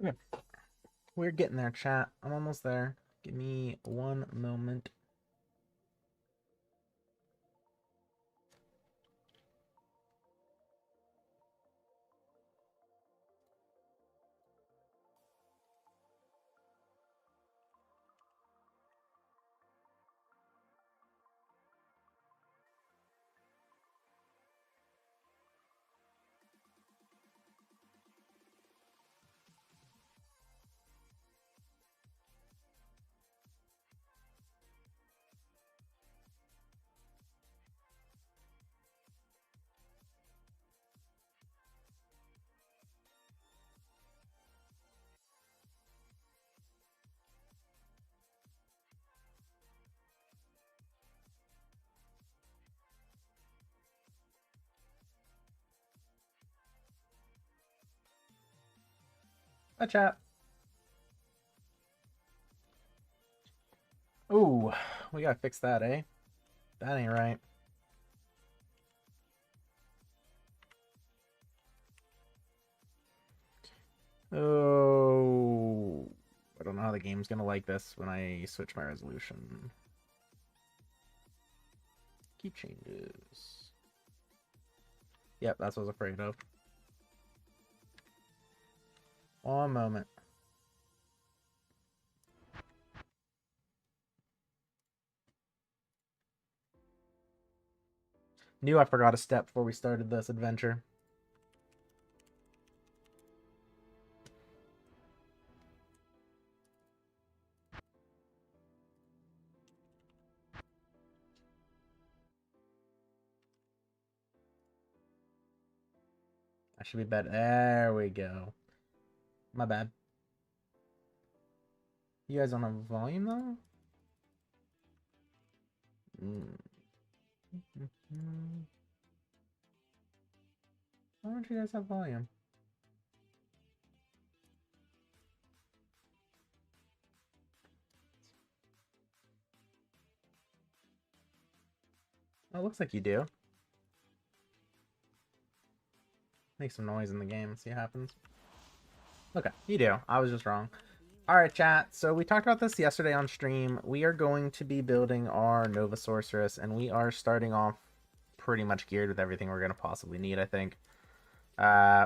Okay. We're getting there, chat. I'm almost there. Give me one moment. Hi, chat. Ooh, we gotta fix that, eh? That ain't right. Oh, I don't know how the game's gonna like this when I switch my resolution. Keep changes. Yep, that's what I was afraid of. One moment. Knew I forgot a step before we started this adventure. I should be better. There we go. My bad. You guys don't have volume though? Why don't you guys have volume? Oh, it looks like you do. Make some noise in the game, see what happens. Okay, you do. I was just wrong. Alright, chat. So we talked about this yesterday on stream. We are going to be building our Nova Sorceress, and we are starting off pretty much geared with everything we're going to possibly need, I think.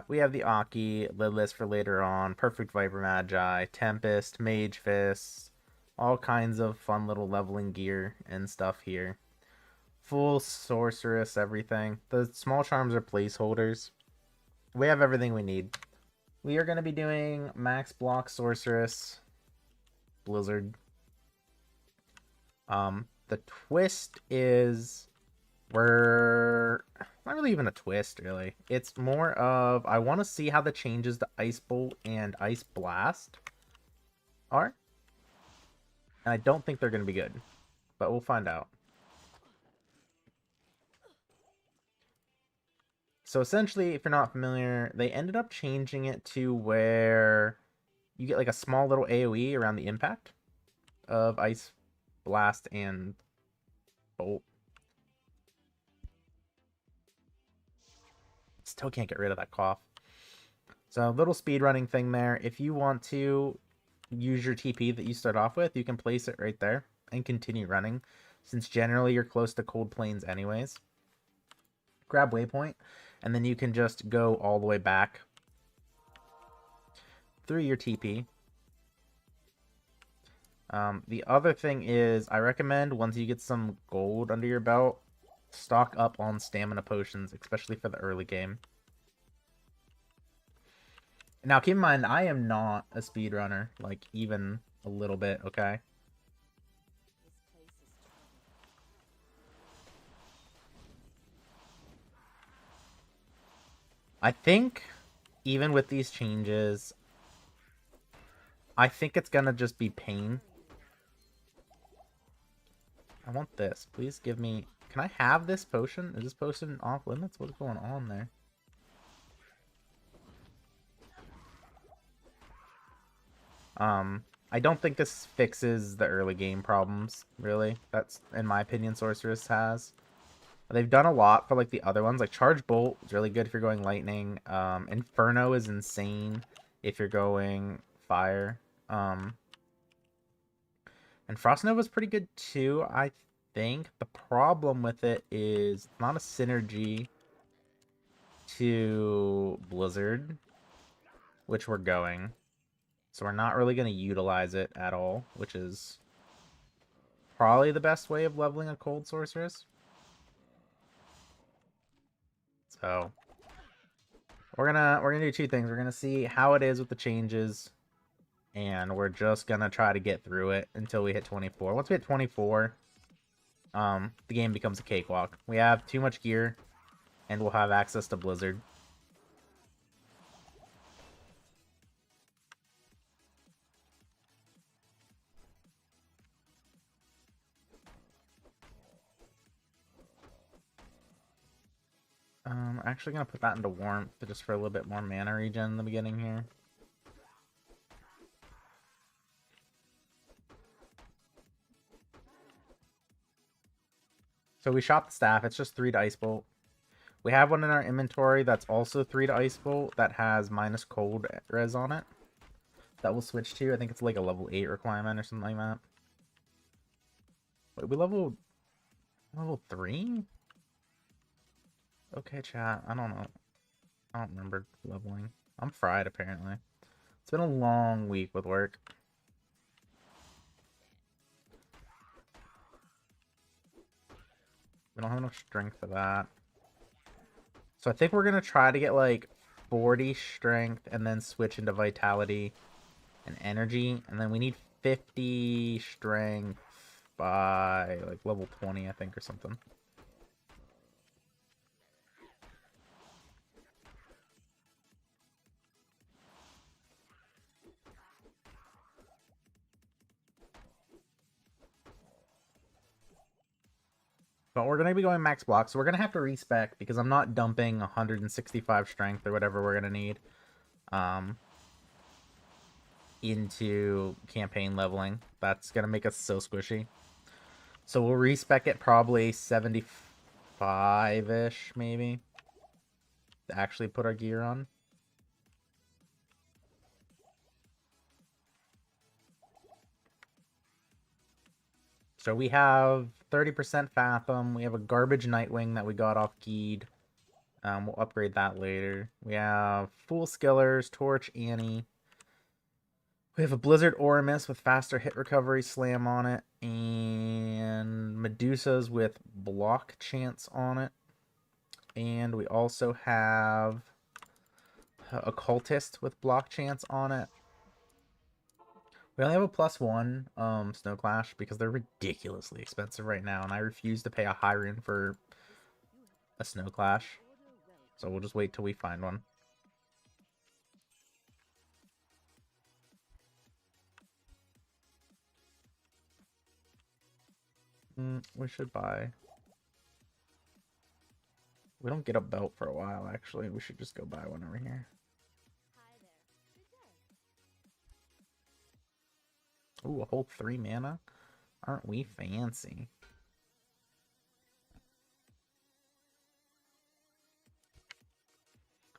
We have the Aki, Lidless for later on, Perfect Viper Magi, Tempest, Mage Fist, all kinds of fun little leveling gear and stuff here. Full Sorceress, everything. The small charms are placeholders. We have everything we need. We are going to be doing Max Block Sorceress, Blizzard. The twist is we're not really even a twist, really. It's more of I want to see how the changes to Ice Bolt and Ice Blast are. And I don't think they're going to be good, but we'll find out. So essentially, if you're not familiar, they ended up changing it to where you get like a small little AoE around the impact of Ice Blast and Bolt. Still can't get rid of that cough. So a little speedrunning thing there. If you want to use your TP that you start off with, you can place it right there and continue running. Since generally you're close to cold plains anyways. Grab waypoint, and then you can just go all the way back through your TP. The other thing is, I recommend once you get some gold under your belt, stock up on stamina potions, especially for the early game. Now, keep in mind, I am not a speedrunner, like, even a little bit, okay? I think, even with these changes, I think it's gonna just be pain. I want this. Please give me... Can I have this potion? Is this potion off limits? What's going on there? I don't think this fixes the early game problems, really. That's, in my opinion, Sorceress has. They've done a lot for, like, the other ones. Like, Charge Bolt is really good if you're going Lightning. Inferno is insane if you're going fire. And Frost Nova's pretty good too, I think. The problem with it is it's not a synergy to Blizzard, which we're going. So we're not really going to utilize it at all, which is probably the best way of leveling a cold sorceress. So we're gonna do two things. We're gonna see how it is with the changes, and we're just gonna try to get through it until we hit 24. Once we hit 24, the game becomes a cakewalk. We have too much gear, and we'll have access to Blizzard. Actually gonna put that into Warmth just for a little bit more mana regen in the beginning here. So we shot the staff. It's just 3 to Ice Bolt. We have one in our inventory that's also 3 to Ice Bolt that has minus cold res on it. That we'll switch to. I think it's like a level 8 requirement or something like that. Wait, we level 3? Okay, chat. I don't know. I don't remember leveling. I'm fried, apparently. It's been a long week with work. We don't have enough strength for that. So I think we're going to try to get like 40 strength and then switch into vitality and energy. And then we need 50 strength by like level 20, I think, or something. But we're going to be going max block, so we're going to have to respec because I'm not dumping 165 strength or whatever we're going to need into campaign leveling. That's going to make us so squishy. So we'll respec it probably 75-ish, maybe, to actually put our gear on. So we have 30% Fathom. We have a garbage Nightwing that we got off Geed. We'll upgrade that later. We have Fool Skillers, Torch, Annie. We have a Blizzard Oramus with faster hit recovery slam on it. And Medusas with block chance on it. And we also have a Cultist with block chance on it. We only have a +1 Snow Clash because they're ridiculously expensive right now, and I refuse to pay a high rune for a Snow Clash. So we'll just wait till we find one. We should buy. We don't get a belt for a while, actually. We should just go buy one over here. Ooh, a whole 3 mana? Aren't we fancy?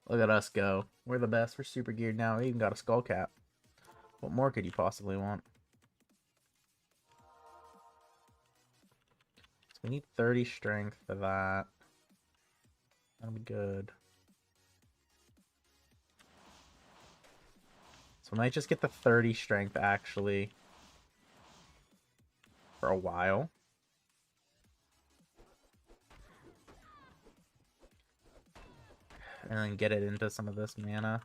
Look at us go. We're the best. We're super geared now. We even got a skull cap. What more could you possibly want? So we need 30 strength for that. That'll be good. So we might just get the 30 strength, actually, for a while. And then get it into some of this mana.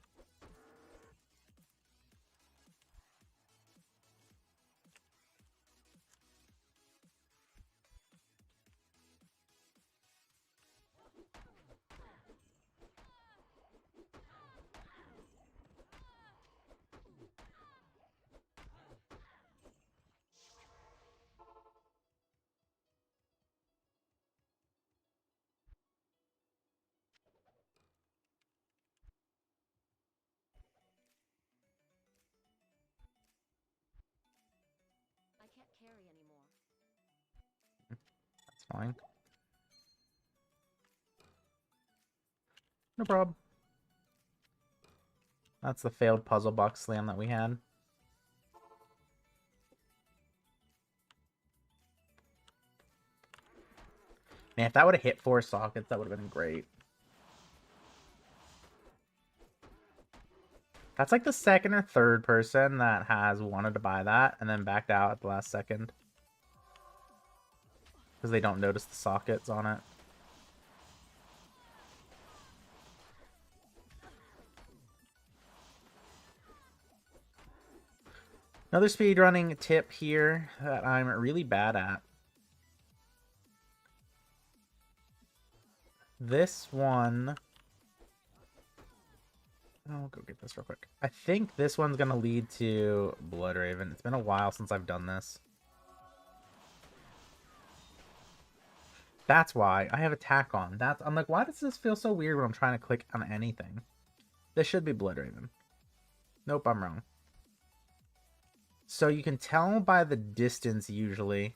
That's fine. No problem. That's the failed puzzle box slam that we had. Man, if that would have hit 4 sockets, that would have been great. That's like the second or third person that has wanted to buy that and then backed out at the last second. Because they don't notice the sockets on it. Another speedrunning tip here that I'm really bad at. This one... I'll go get this real quick. I think this one's going to lead to Blood Raven. It's been a while since I've done this. That's why I have attack on. I'm like, why does this feel so weird when I'm trying to click on anything? This should be Blood Raven. Nope, I'm wrong. So you can tell by the distance usually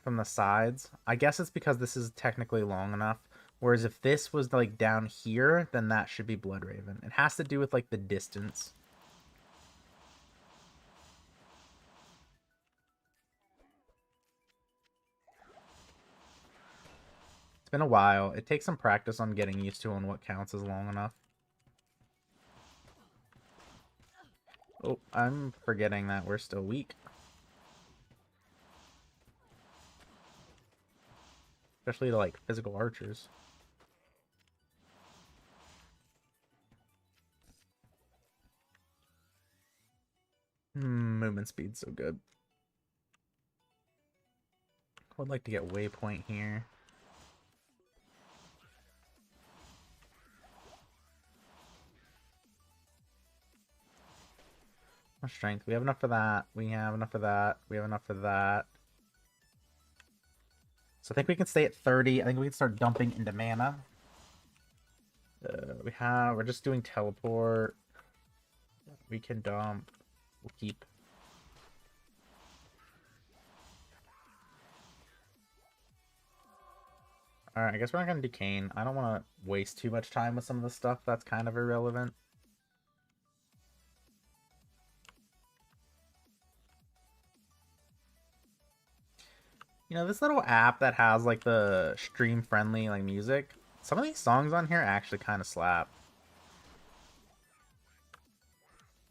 from the sides. I guess it's because this is technically long enough. Whereas if this was like down here, then that should be Blood Raven. It has to do with like the distance. It's been a while. It takes some practice on getting used to on what counts as long enough. Oh, I'm forgetting that we're still weak. Especially to like physical archers. Movement speed's so good. I would like to get waypoint here. Strength. We have enough for that. We have enough for that. We have enough for that. So I think we can stay at 30. I think we can start dumping into mana. We're just doing teleport. We can dump. We'll keep. Alright, I guess we're not going to do Kane. I don't want to waste too much time with some of the stuff that's kind of irrelevant. You know, this little app that has like the stream friendly like music, some of these songs on here actually kind of slap.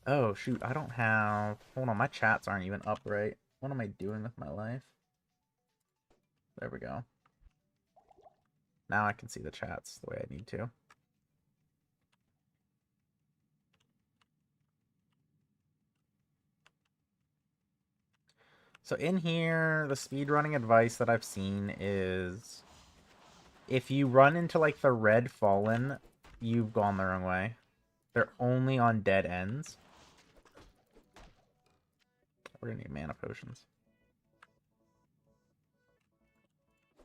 Oh shoot, I don't have, hold on, my chats aren't even up right. What am I doing with my life? There we go. Now I can see the chats the way I need to. So in here, the speedrunning advice that I've seen is if you run into like the red fallen, you've gone the wrong way. They're only on dead ends. We're gonna need mana potions.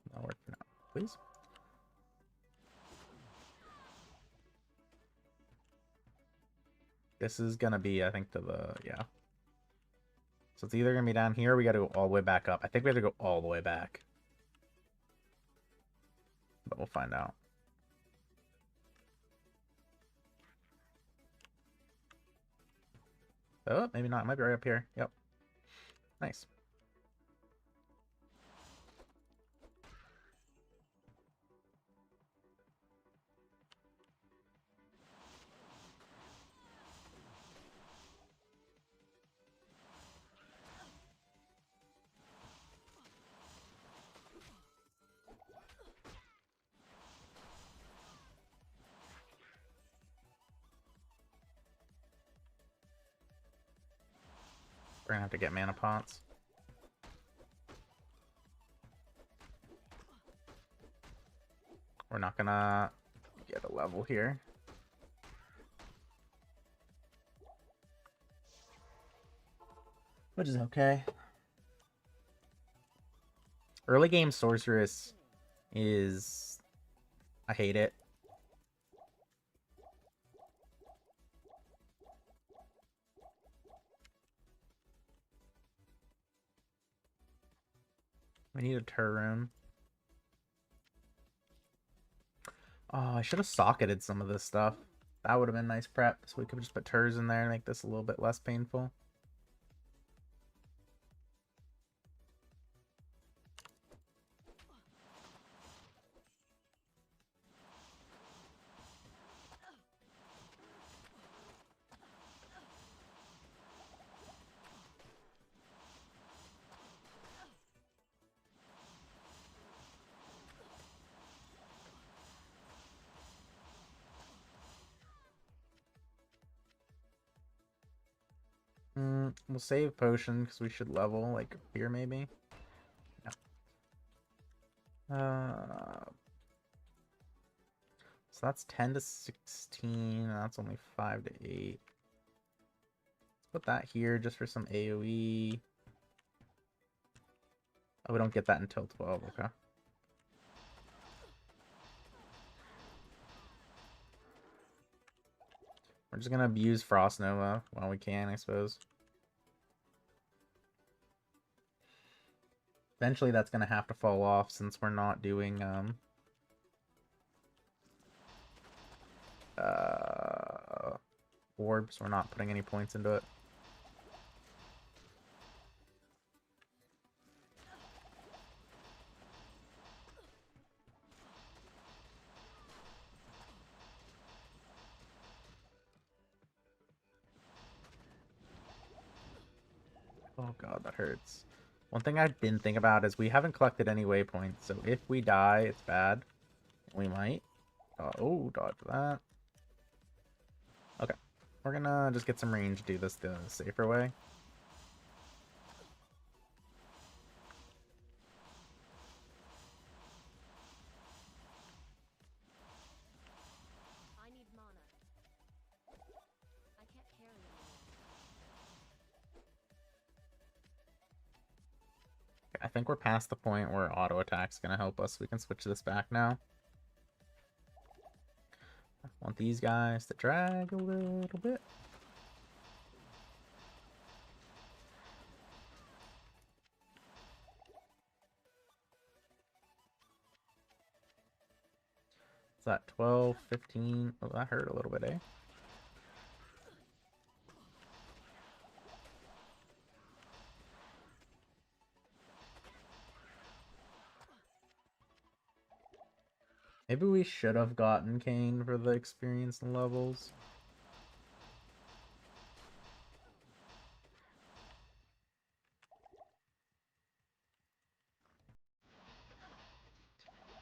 That'll work for now, please. This is gonna be, I think, to the, yeah. So it's either gonna be down here or we gotta go all the way back up. I think we have to go all the way back. But we'll find out. Oh, maybe not. It might be right up here. Yep. Nice. We're gonna have to get mana pots. We're not gonna get a level here. Which is okay. Early game sorceress is... I hate it. We need a turn. Oh, I should have socketed some of this stuff. That would have been nice prep. So we could just put turrs in there and make this a little bit less painful. We'll save potion because we should level like here maybe. Yeah. So that's 10 to 16. That's only 5 to 8. Let's put that here just for some AoE. Oh, we don't get that until 12. Okay. We're just gonna abuse Frost Nova while we can, I suppose. Eventually that's gonna have to fall off since we're not doing orbs. We're not putting any points into it. Oh god, that hurts. One thing I didn't think about is we haven't collected any waypoints, so if we die, it's bad. We might. Oh, dodge that. Okay. We're gonna just get some range, do this the safer way. I need mana. I can't carry anymore. I think we're past the point where auto attack's gonna help us. We can switch this back now. I want these guys to drag a little bit. Is that 12, 15? Oh, that hurt a little bit, eh? Maybe we should have gotten Kane for the experience and levels.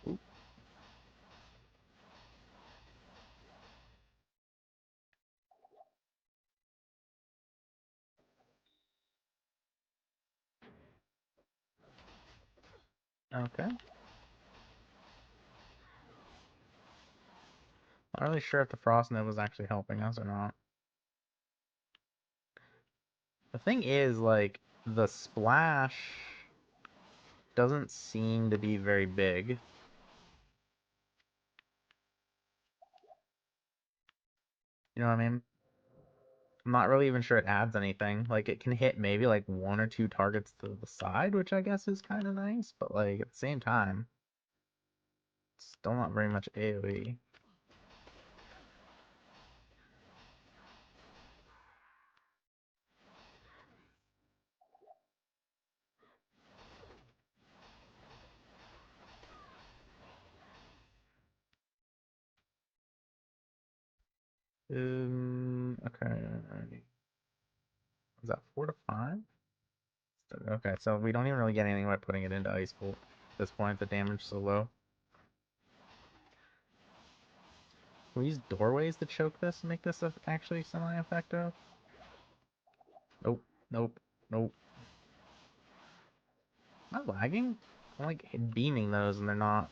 Ooh. Okay. Not really sure if the Frost Nova was actually helping us or not. The thing is, like, the splash doesn't seem to be very big. You know what I mean? I'm not really even sure it adds anything. Like, it can hit maybe like 1 or 2 targets to the side, which I guess is kind of nice, but like at the same time, it's still not very much AoE. Okay. Is that 4 to 5? Okay, so we don't even really get anything by putting it into Ice Bolt. At this point, the damage is so low. Can we use doorways to choke this and make this actually semi-effective? Nope, nope, nope. Am I lagging? I'm like beaming those and they're not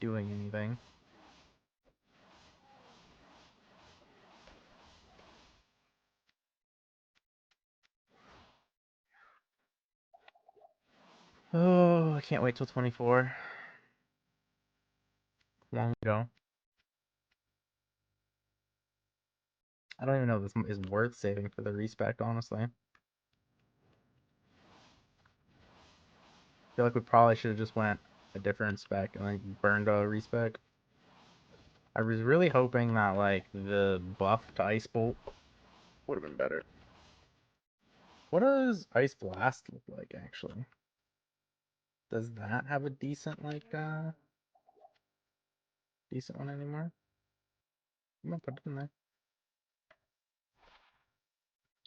doing anything. Oh, I can't wait till 24. Long ago. I don't even know if this is worth saving for the respec, honestly. I feel like we probably should have just went a different spec and then burned a respec. I was really hoping that like the buff to Ice Bolt would have been better. What does Ice Blast look like actually? Does that have a decent like decent one anymore? I'm gonna put it in there.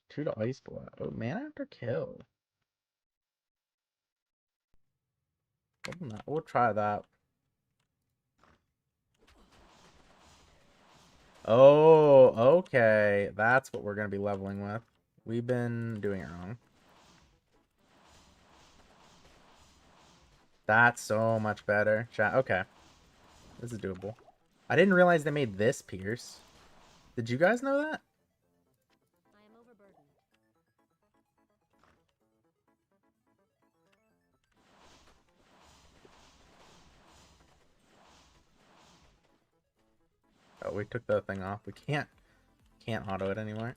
2 to Ice Blast. Oh, man after kill. We'll try that. Oh, okay. That's what we're gonna be leveling with. We've been doing it wrong. That's so much better. Chat. Okay. This is doable. I didn't realize they made this pierce. Did you guys know that? I am overburdened. Oh, we took the thing off. We can't auto it anymore.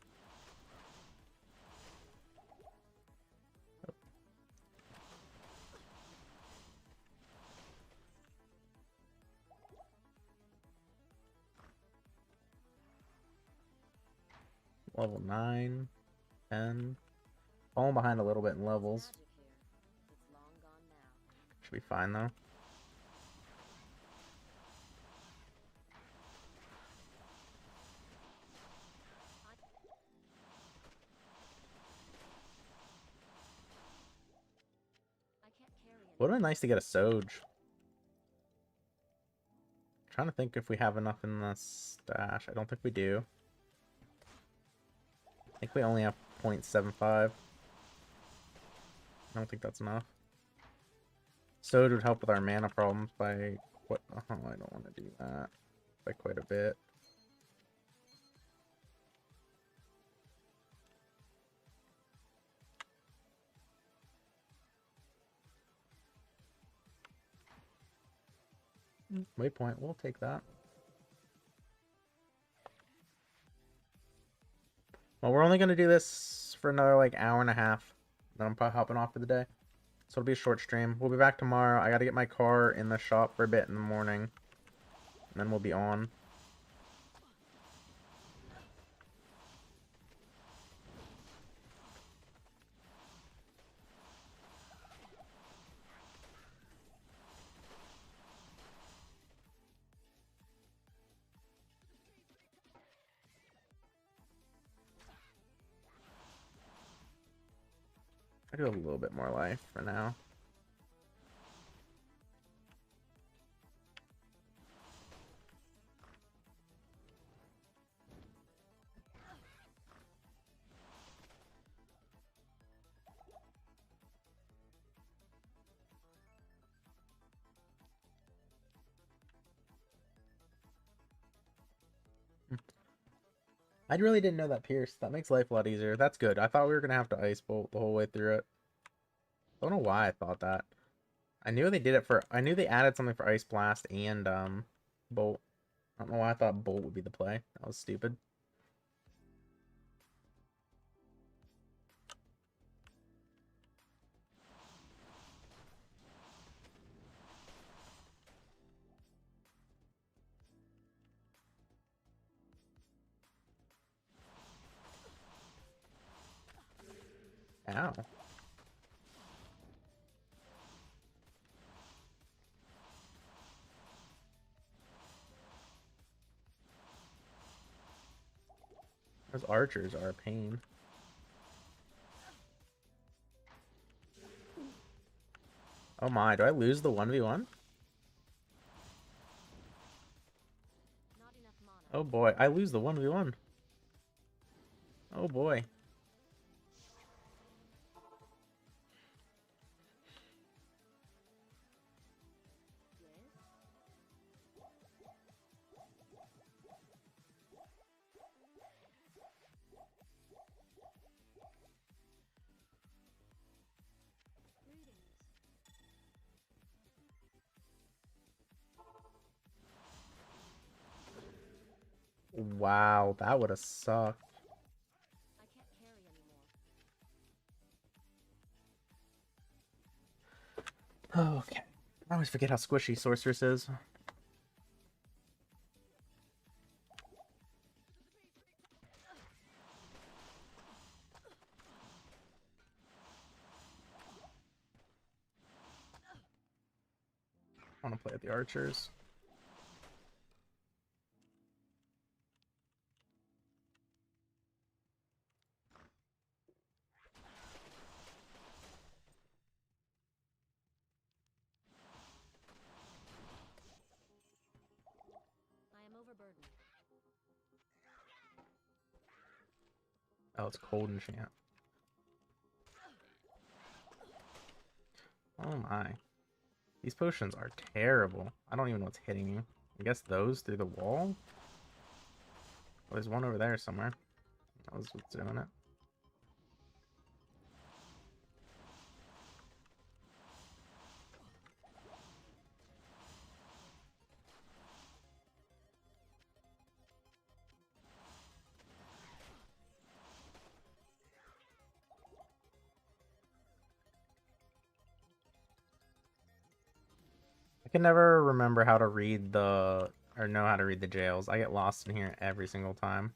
Level 9, 10. Falling behind a little bit in levels. Magic here. It's long gone now. Should be fine though. I can't carry Would anymore. have been nice to get a Soj. Trying to think if we have enough in the stash. I don't think we do. I think we only have 0.75. I don't think that's enough. Soj would help with our mana problems by what? Oh, I don't want to do that by quite a bit. Waypoint, we'll take that. Well, we're only going to do this for another like hour and a half. Then I'm probably hopping off for the day. So it'll be a short stream. We'll be back tomorrow. I got to get my car in the shop for a bit in the morning. And then we'll be on. I do have a little bit more life for now. I really didn't know that Pierce. That makes life a lot easier. That's good. I thought we were going to have to Ice Bolt the whole way through it. I don't know why I thought that. I knew they did it for... I knew they added something for Ice Blast and Bolt. I don't know why I thought Bolt would be the play. That was stupid. Ow. Those archers are a pain. Oh my, do I lose the 1v1? Not enough mana. Oh boy, I lose the 1v1. Oh boy. Yes? Greetings. Wow, that would have sucked. I can't carry anymore. Okay. I always forget how squishy Sorceress is. I want to play with the archers. I am overburdened. Oh, it's cold and champ. Oh my. These potions are terrible. I don't even know what's hitting me. I guess those through the wall? Oh, there's one over there somewhere. That was what's doing it. I can never remember how to read the, or know how to read the jails. I get lost in here every single time.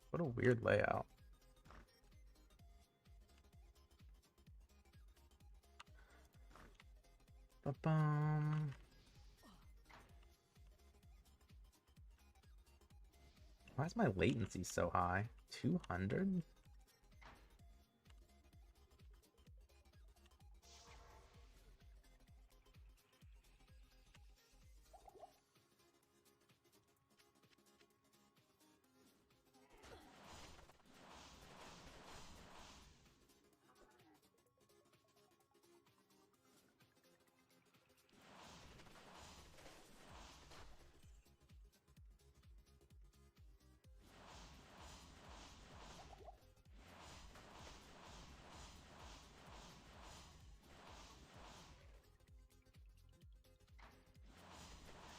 What a weird layout. Ba-bum. Why is my latency so high? 200?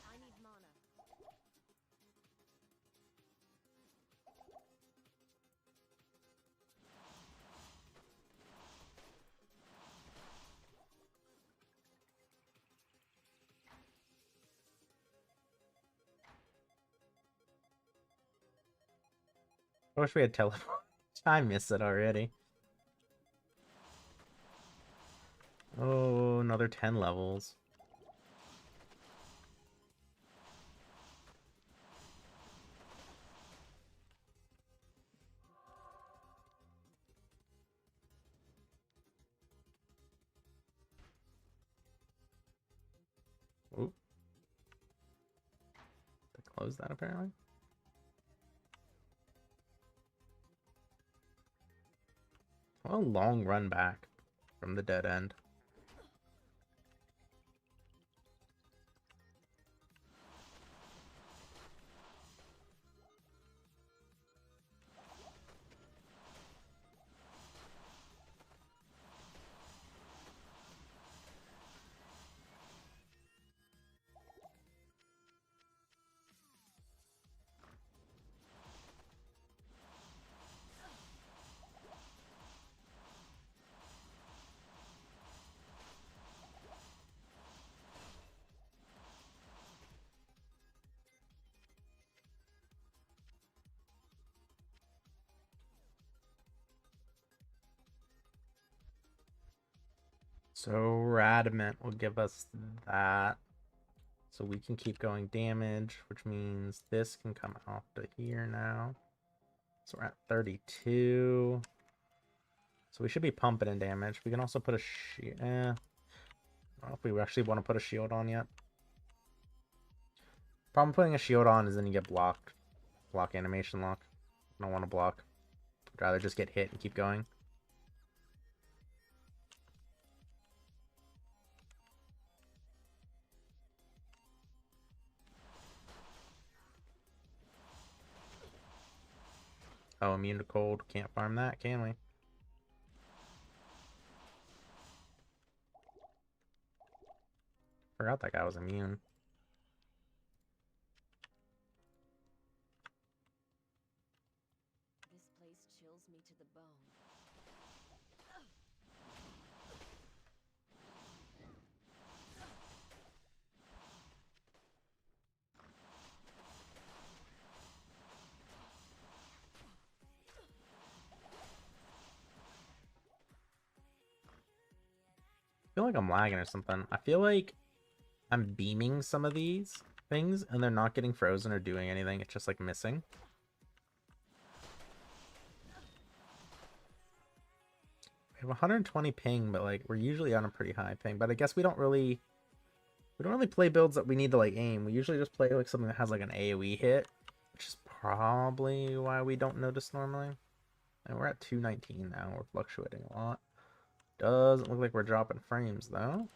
I need mana. I wish we had teleport. I missed it already. Oh, another 10 levels. Oop. To close that apparently. What a long run back from the dead end. So Radamant will give us that. So we can keep going damage, which means this can come off to here now. So we're at 32. So we should be pumping in damage. We can also put a shield. I don't know if we actually want to put a shield on yet. Problem putting a shield on is then you get blocked. Block animation lock. I don't want to block. I'd rather just get hit and keep going. Oh, immune to cold. Can't farm that, can we? Forgot that guy was immune. This place chills me to the bone. I feel like I'm lagging or something. I feel like I'm beaming some of these things and they're not getting frozen or doing anything. It's just like missing. We have 120 ping, but like we're usually on a pretty high ping. But I guess we don't really play builds that we need to like aim. We usually just play like something that has like an AoE hit, which is probably why we don't notice normally. And we're at 219 now. We're fluctuating a lot. Doesn't look like we're dropping frames though.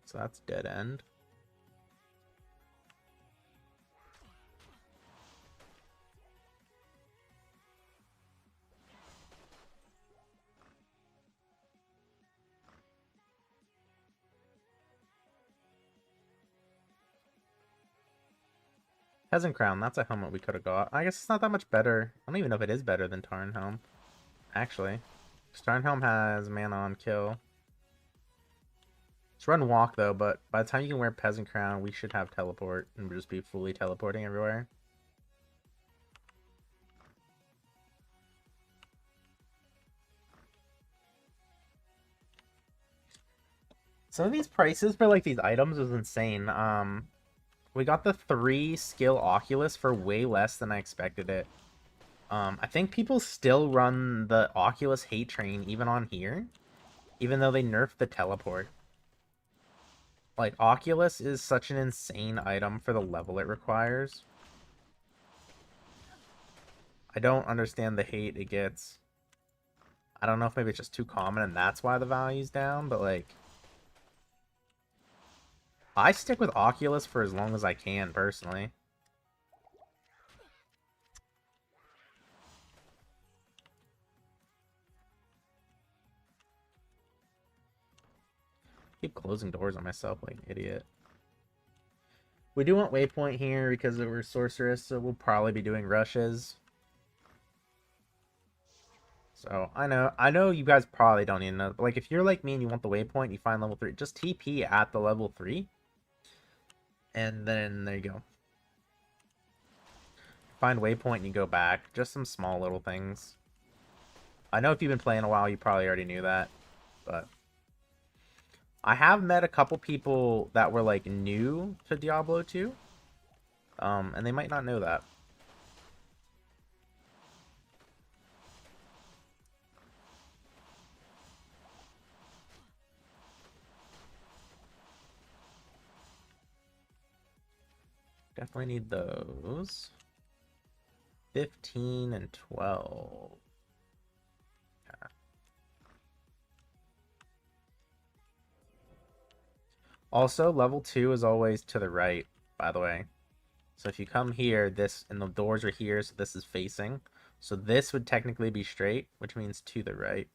So that's dead end. Peasant Crown, that's a helmet we could have got. I guess it's not that much better. I don't even know if it is better than Tarn Helm, actually. Tarn Helm has mana on kill. Let's run walk though, but by the time you can wear Peasant Crown, we should have teleport and we'll just be fully teleporting everywhere. Some of these prices for like these items is insane. We got the 3 skill Oculus for way less than I expected it. I think people still run the Oculus hate train even on here, even though they nerfed the teleport. Like, Oculus is such an insane item for the level it requires. I don't understand the hate it gets. I don't know if maybe it's just too common and that's why the value's down, but like... I stick with Oculus for as long as I can, personally. Keep closing doors on myself like an idiot. We do want waypoint here because we're sorceress, so we'll probably be doing rushes. So I know you guys probably don't even know, but like if you're like me and you want the waypoint, you find level 3, just TP at the level 3. And then there you go. Find waypoint and you go back. Just some small little things. I know if you've been playing a while, you probably already knew that, but I have met a couple people that were like new to Diablo 2. And they might not know that. Definitely need those. 15 and 12. Yeah. Also, level 2 is always to the right, by the way. So if you come here, this, and the doors are here, so this is facing. So this would technically be straight, which means to the right.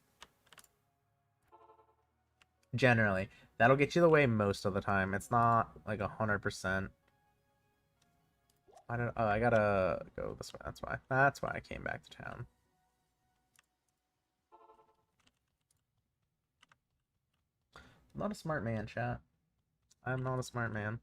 Generally. That'll get you the way most of the time. It's not like 100%. I don't. Oh, I gotta go this way. That's why. That's why I came back to town. I'm not a smart man, chat. I'm not a smart man.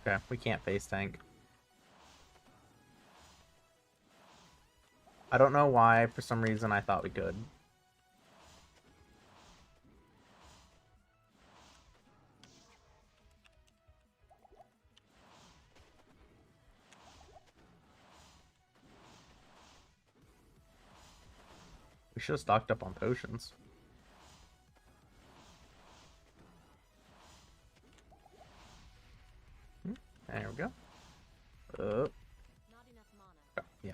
Okay, we can't face tank. I don't know why, for some reason, I thought we could. We should have stocked up on potions. There we go. Not enough mana. Oh, yeah.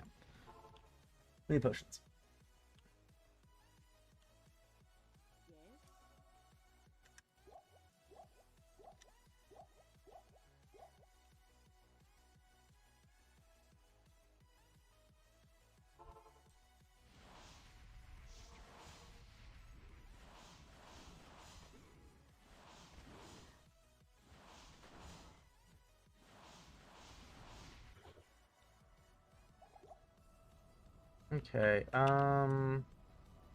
We need potions. Okay,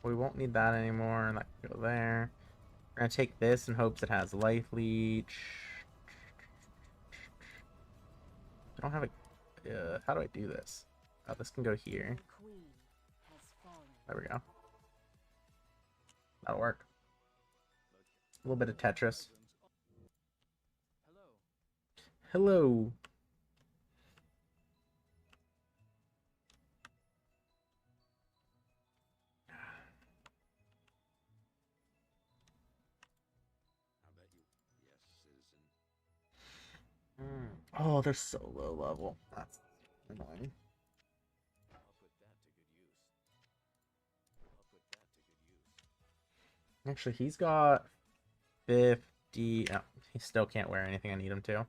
we won't need that anymore. That can go there. We're gonna take this in hopes it has life leech. I don't have a. How do I do this? Oh, this can go here. There we go. That'll work. A little bit of Tetris. Hello. Oh, they're so low level. That's annoying. Actually, he's got 50. Oh, he still can't wear anything I need him to.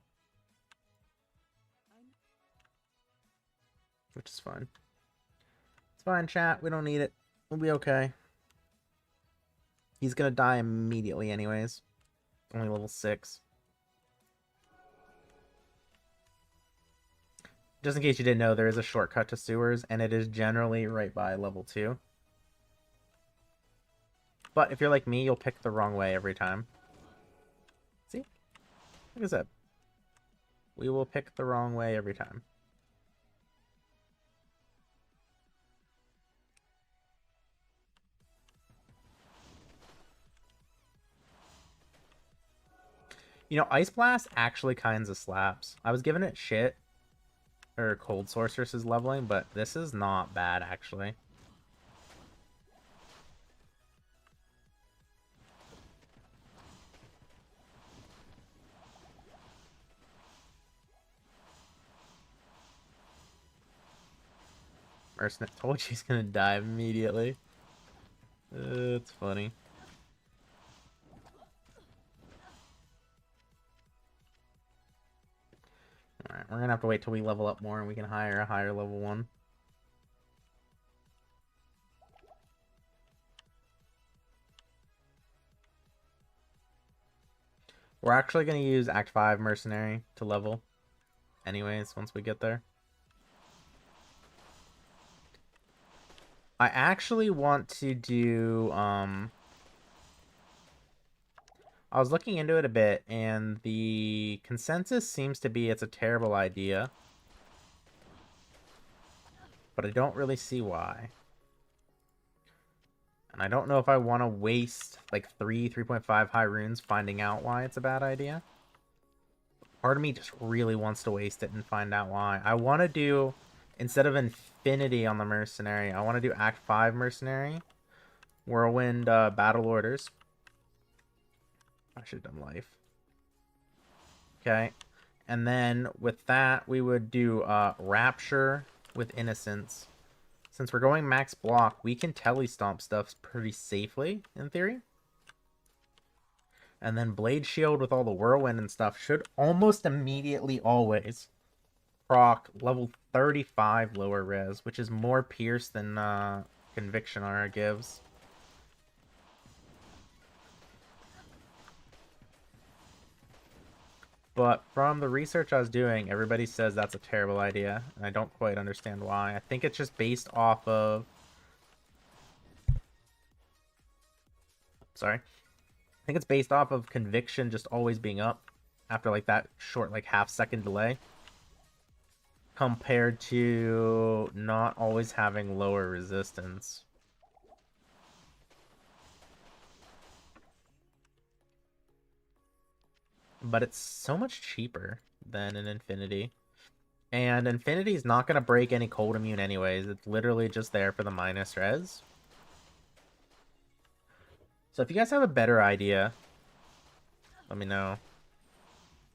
Which is fine. It's fine, chat. We don't need it. We'll be okay. He's gonna die immediately anyways. Only level 6. Just in case you didn't know, there is a shortcut to sewers, and it is generally right by level 2. But if you're like me, you'll pick the wrong way every time. See? Like I said, we will pick the wrong way every time. You know, Ice Blast actually kinds of slaps. I was giving it shit, or Cold Sorceress's leveling, but this is not bad, actually. Mercenary told you he's gonna die immediately. It's funny. Alright, we're gonna have to wait till we level up more and we can hire a higher level one. We're actually gonna use Act 5 Mercenary to level anyways once we get there. I actually want to do I was looking into it a bit, and the consensus seems to be it's a terrible idea. But I don't really see why. And I don't know if I want to waste like 3.5 high runes finding out why it's a bad idea. Part of me just really wants to waste it and find out why. I want to do, instead of Infinity on the Mercenary, I want to do Act 5 Mercenary. Whirlwind Battle Orders. I should have done life. Okay. And then with that, we would do Rapture with Innocence. Since we're going max block, we can telestomp stuff pretty safely, in theory. And then Blade Shield with all the Whirlwind and stuff should almost immediately always proc level 35 lower res, which is more pierce than Conviction Aura gives. But from the research I was doing, everybody says that's a terrible idea, and I don't quite understand why. I think it's just based off of... Sorry. I think it's based off of Conviction just always being up after like that short like half-second delay, compared to not always having lower resistance. But it's so much cheaper than an Infinity. And Infinity is not going to break any cold immune anyways. It's literally just there for the minus res. So if you guys have a better idea, let me know.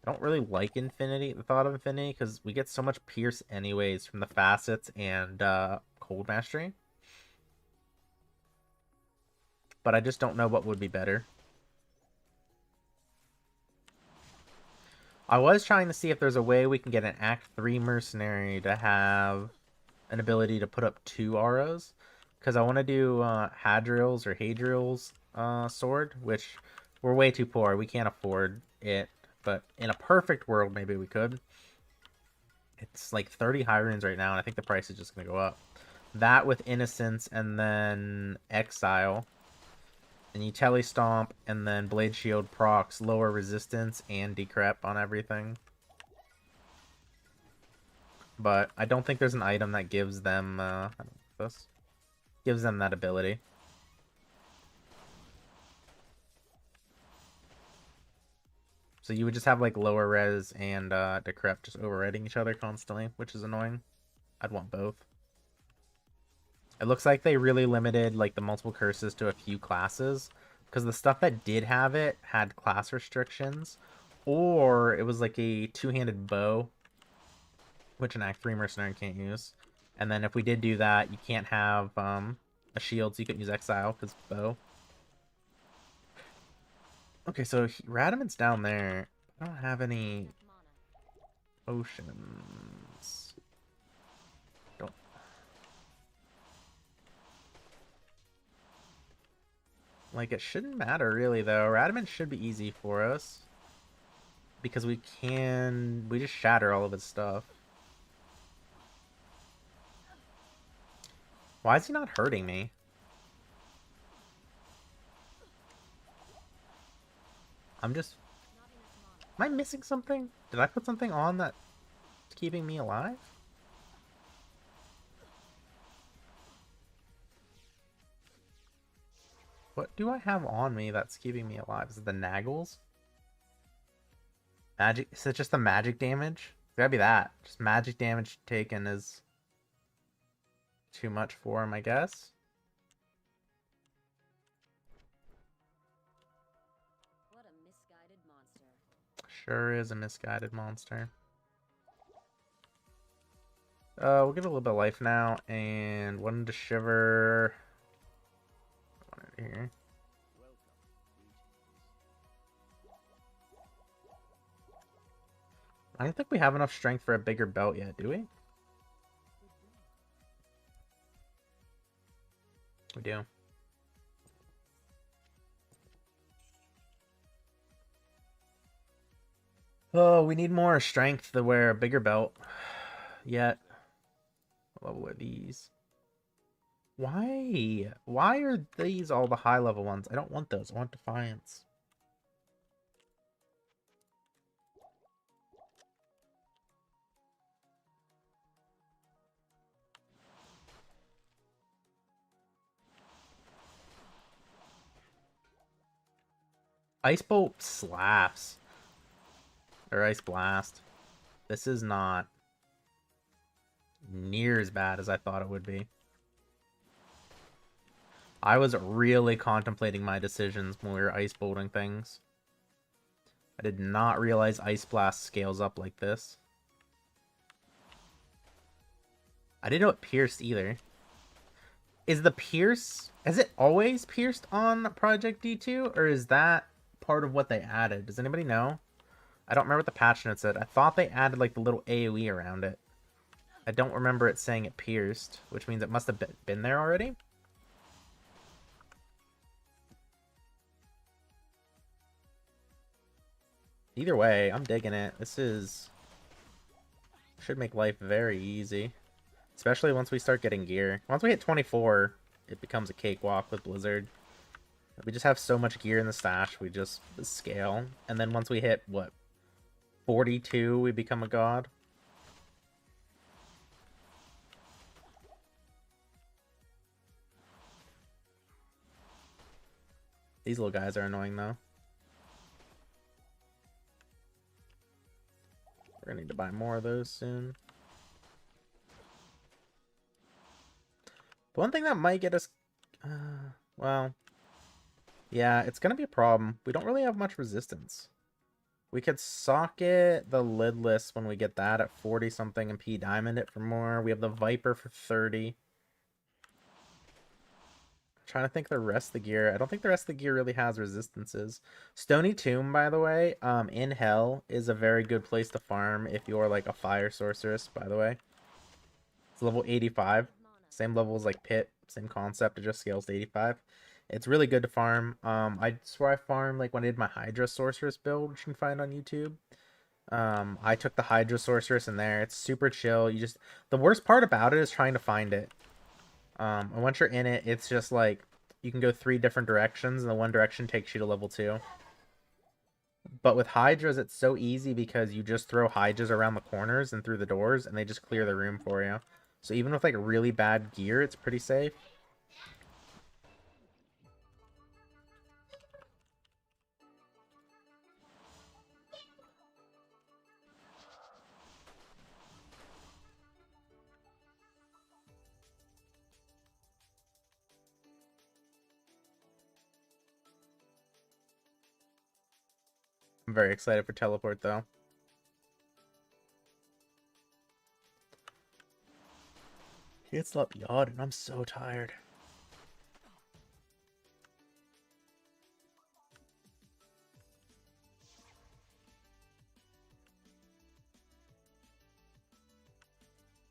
I don't really like Infinity, the thought of Infinity, because we get so much pierce anyways from the facets and cold mastery. But I just don't know what would be better. I was trying to see if there's a way we can get an Act 3 Mercenary to have an ability to put up 2 auras. Because I want to do Hadriel's or Hadriel's sword, which we're way too poor. We can't afford it. But in a perfect world, maybe we could. It's like 30 high runes right now, and I think the price is just going to go up. That with Innocence and then Exile. And you Telestomp and then Blade Shield procs lower resistance and decrep on everything. But I don't think there's an item that gives them this. Gives them that ability. So you would just have like lower res and decrep just overriding each other constantly, which is annoying. I'd want both. It looks like they really limited like the multiple curses to a few classes, because the stuff that did have it had class restrictions, or it was like a two-handed bow, which an Act 3 mercenary can't use. And then if we did do that, you can't have a shield, so you couldn't use Exile because bow. Okay, so Radaman's down there. I don't have any oceans. Don't. Like, it shouldn't matter really though. Radaman should be easy for us, because we just shatter all of his stuff. Why is he not hurting me? Am I missing something? Did I put something on that's keeping me alive? What do I have on me that's keeping me alive? Is it the Naggles? Magic? Is it just the magic damage? It's gotta be that. Just magic damage taken is too much for him, I guess. What a misguided monster. Sure is a misguided monster. We'll get a little bit of life now, and one to shiver. One here. I don't think we have enough strength for a bigger belt yet, do we? We do. Oh, we need more strength to wear a bigger belt. Yet. What level are these? Why? Why are these all the high level ones? I don't want those. I want Defiance. Ice Bolt slaps. Or Ice Blast. This is not near as bad as I thought it would be. I was really contemplating my decisions when we were ice bolting things. I did not realize Ice Blast scales up like this. I didn't know it pierced either. Is the pierce... Has it always pierced on Project D2? Or is that part of what they added? Does anybody know? I don't remember what the patch notes said. I thought they added like the little AoE around it. I don't remember it saying it pierced, which means it must have been there already. Either way, I'm digging it. This should make life very easy. Especially once we start getting gear. Once we hit 24, it becomes a cakewalk with Blizzard. We just have so much gear in the stash, we just scale. And then once we hit, what, 42, we become a god. These little guys are annoying, though. We're gonna need to buy more of those soon. The one thing that might get us... well... yeah, it's gonna be a problem. We don't really have much resistance. We could socket the lidless when we get that at 40 something and P diamond it for more. We have the Viper for 30. Trying to think the rest of the gear. I don't think the rest of the gear really has resistances. Stony Tomb, by the way, in Hell is a very good place to farm if you're like a fire sorceress, by the way. It's level 85. Same level as like Pit. Same concept. It just scales to 85. It's really good to farm. I swear I farmed like when I did my Hydra Sorceress build, which you can find on YouTube. I took the Hydra Sorceress in there. It's super chill. The worst part about it is trying to find it. And once you're in it, it's just like you can go 3 different directions, and the one direction takes you to level 2. But with Hydras, it's so easy because you just throw Hydras around the corners and through the doors, and they just clear the room for you. So even with like really bad gear, it's pretty safe. I'm very excited for Teleport, though. Can't stop yawning. I'm so tired.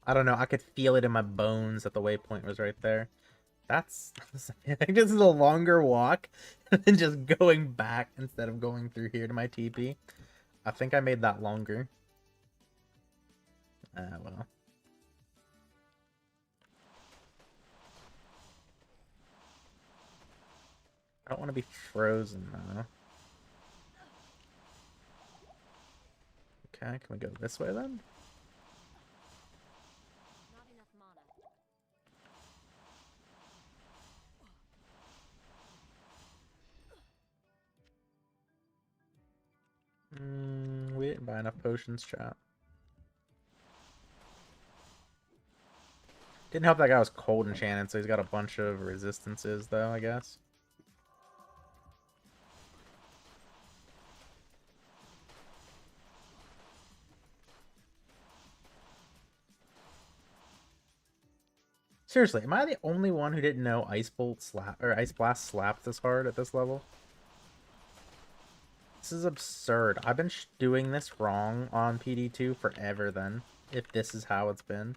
I don't know. I could feel it in my bones that the waypoint was right there. That's... I think this is a longer walk than just going back instead of going through here to my TP. I think I made that longer. Well. I don't want to be frozen, though. Okay, can we go this way, then? Not enough mana. We didn't buy enough potions, chat. Didn't help that guy was cold enchanted, so he's got a bunch of resistances, though, I guess. Seriously, am I the only one who didn't know Ice Bolt slap or Ice Blast slapped this hard at this level? This is absurd. I've been doing this wrong on PD2 forever then, if this is how it's been.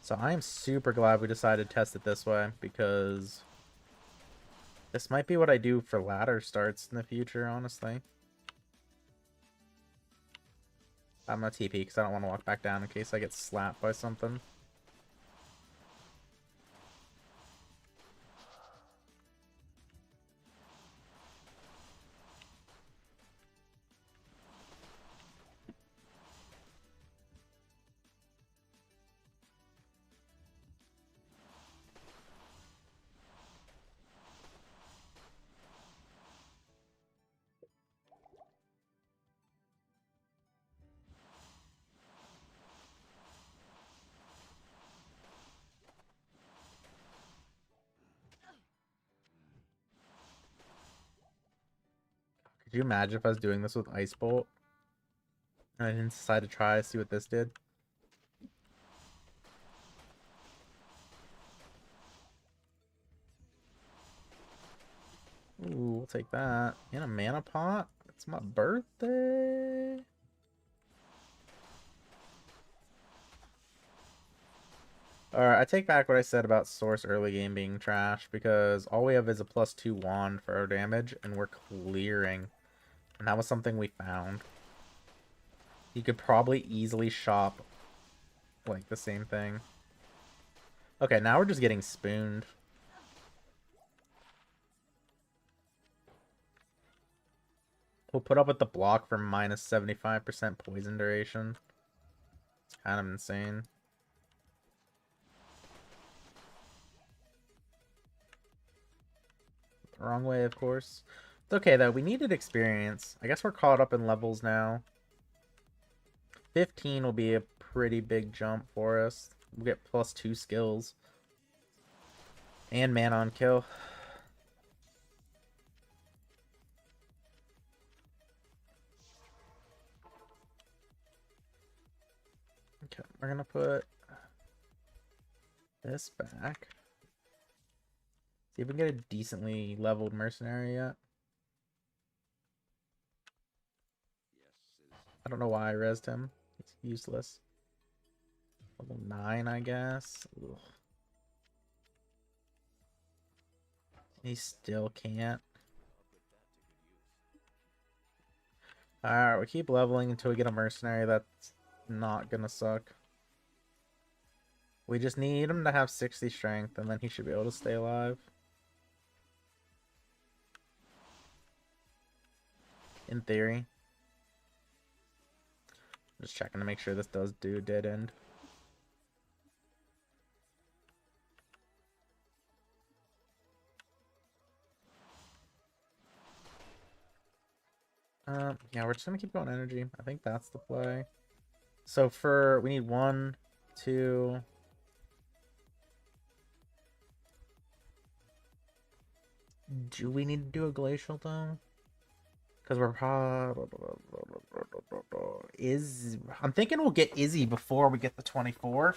So I am super glad we decided to test it this way, because this might be what I do for ladder starts in the future, honestly. I'm gonna TP because I don't want to walk back down in case I get slapped by something. Could you imagine if I was doing this with Ice Bolt? And I didn't decide to try to see what this did? Ooh, we'll take that. And a mana pot? It's my birthday. Alright, I take back what I said about Source early game being trash, because all we have is a +2 wand for our damage, and we're clearing. And that was something we found. You could probably easily shop, like, the same thing. Okay, now we're just getting spooned. We'll put up with the block for minus 75% poison duration. It's kind of insane. The wrong way, of course. It's okay, though. We needed experience. I guess we're caught up in levels now. 15 will be a pretty big jump for us. We'll get +2 skills. And man on kill. Okay, we're gonna put this back. See if we can get a decently leveled mercenary yet. I don't know why I rezzed him. It's useless. Level 9, I guess. Ugh. He still can't. Alright, we keep leveling until we get a mercenary that's not gonna suck. We just need him to have 60 strength, and then he should be able to stay alive. In theory. Just checking to make sure this does do dead end. Yeah, we're just gonna keep going energy. I think that's the play. So we need 1, 2. Do we need to do a glacial though? Because we're I'm thinking we'll get Izzy before we get the 24.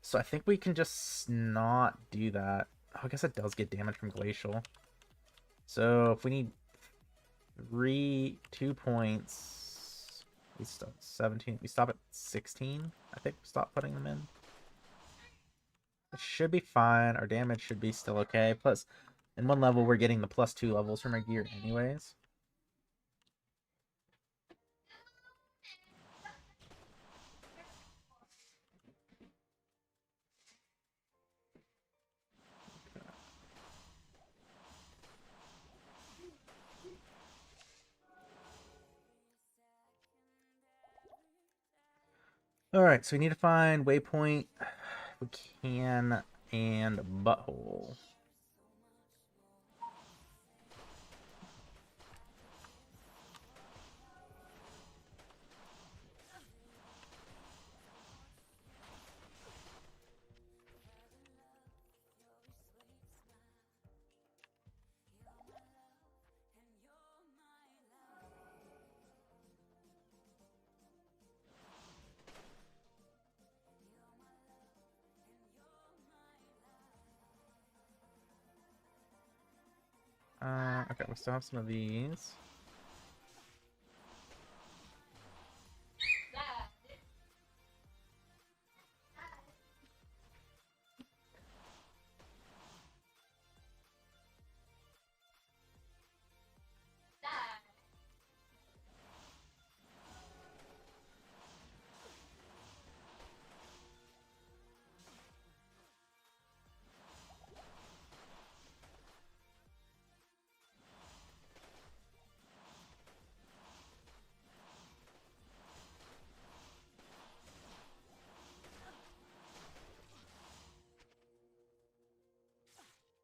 So I think we can just not do that. Oh, I guess it does get damage from glacial. So if we need 2 points, we stop 17. We stop at 16. I think stop putting them in. It should be fine. Our damage should be still okay. Plus, in one level, we're getting the +2 levels from our gear anyways. Alright, so we need to find waypoint. We can, and butthole. Okay, we still have some of these.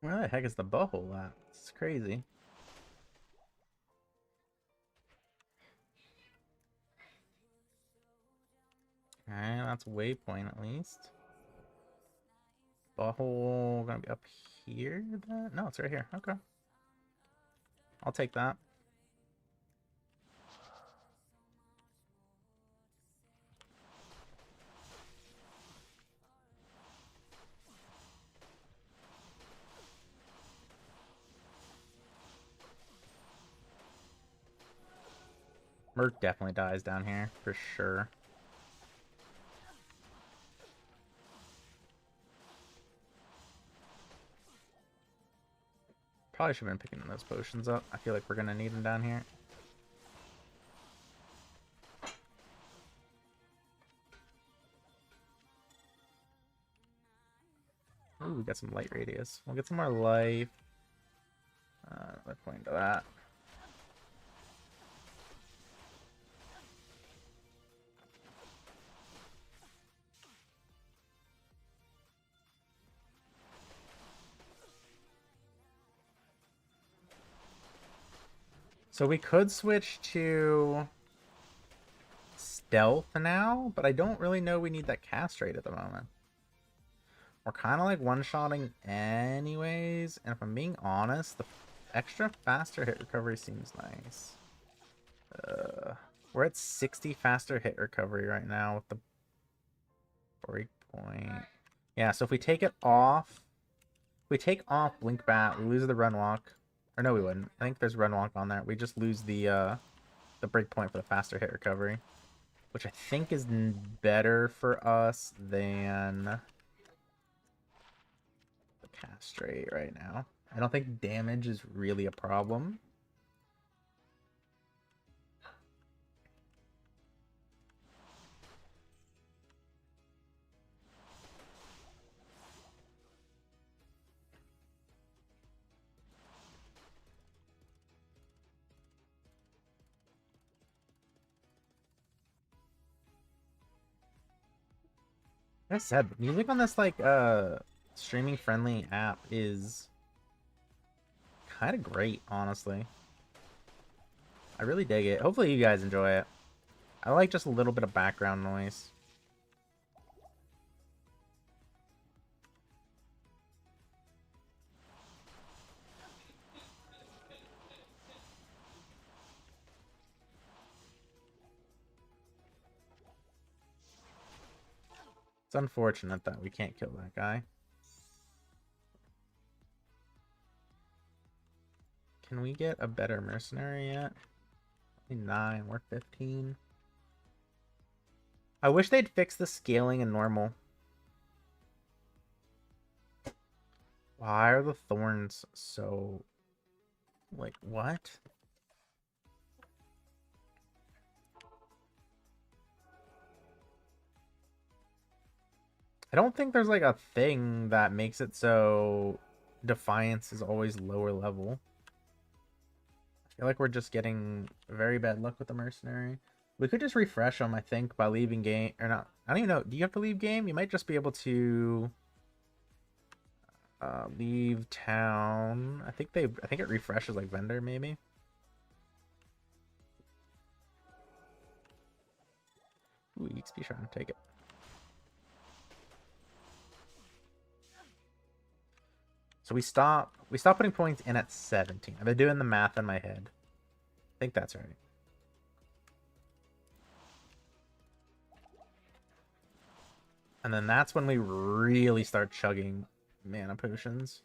Where the heck is the butthole at? It's crazy. Okay, that's waypoint at least. Butthole gonna be up here then? No, it's right here. Okay. I'll take that. Merc definitely dies down here, for sure. Probably should have been picking those potions up. I feel like we're gonna need them down here. Ooh, we got some light radius. We'll get some more life. Another point to that. So we could switch to stealth now, but I don't really know we need that cast rate at the moment. We're kind of like one-shotting anyways, and if I'm being honest, the extra faster hit recovery seems nice. We're at 60 faster hit recovery right now with the breakpoint. Yeah, so if we take it off, we take off Blink Bat, we lose the Run Walk. Or no, we wouldn't. I think there's Run Walk on there. We just lose the breakpoint for the faster hit recovery, which I think is better for us than the castrate right now. I don't think damage is really a problem. Like I said, the music on this like streaming friendly app is kind of great, honestly. I really dig it. Hopefully you guys enjoy it. I like just a little bit of background noise. It's unfortunate that we can't kill that guy. Can we get a better mercenary yet? 9, we're 15. I wish they'd fix the scaling in normal. Why are the thorns so... Like, what? I don't think there's like a thing that makes it so Defiance is always lower level. I feel like we're just getting very bad luck with the mercenary. We could just refresh them, I think, by leaving game or not. I don't even know. Do you have to leave game? You might just be able to leave town. I think it refreshes like vendor maybe. Ooh, EXP shot, take it. So we stop putting points in at 17. I've been doing the math in my head. I think that's right. And then that's when we really start chugging mana potions.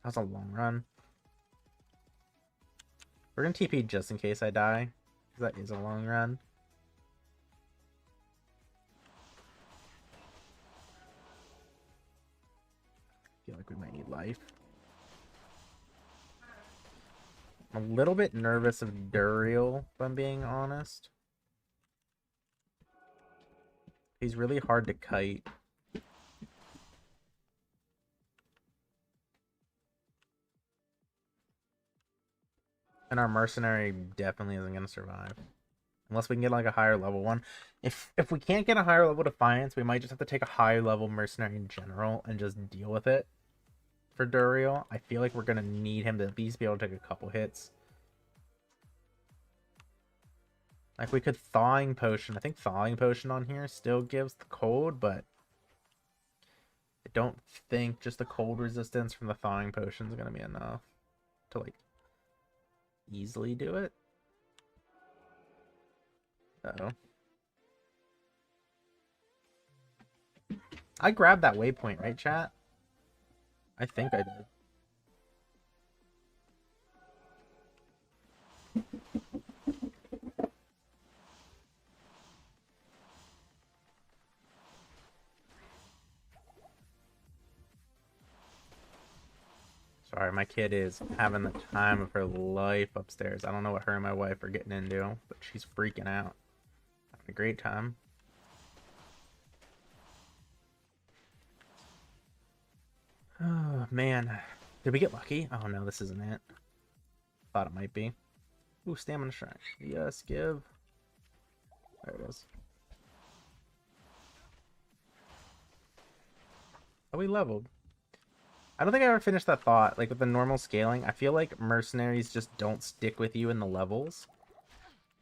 That was a long run. We're gonna TP just in case I die, because that is a long run. I feel like we might need life. I'm a little bit nervous of Duriel, if I'm being honest. He's really hard to kite. And our mercenary definitely isn't going to survive. Unless we can get like a higher level one. If we can't get a higher level Defiance, we might just have to take a higher level mercenary in general and just deal with it. For Duriel, I feel like we're going to need him to at least be able to take a couple hits. Like we could Thawing Potion. I think Thawing Potion on here still gives the cold, but I don't think just the cold resistance from the Thawing Potion is going to be enough to like easily do it. Uh-oh. I grabbed that waypoint, right, chat? I think I did. Sorry, my kid is having the time of her life upstairs. I don't know what her and my wife are getting into, but she's freaking out. Having a great time. Oh, man. Did we get lucky? Oh, no, this isn't it. Thought it might be. Ooh, Stamina Shrine. Yes, give. There it is. Oh, we leveled. I don't think I ever finished that thought. Like, with the normal scaling, I feel like mercenaries just don't stick with you in the levels.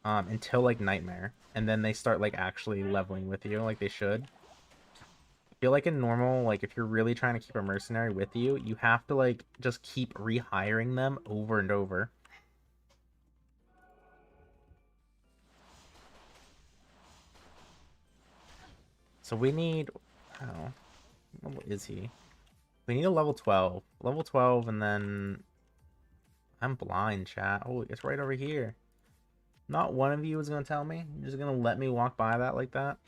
Until, like, Nightmare. And then they start, like, actually leveling with you like they should. I feel like in normal, like, if you're really trying to keep a mercenary with you, you have to, like, just keep rehiring them over and over. So we need... Oh, what level is he? We need a level 12. Level 12, and then... I'm blind, chat. Oh, it's right over here. Not one of you is going to tell me? You're just going to let me walk by that like that?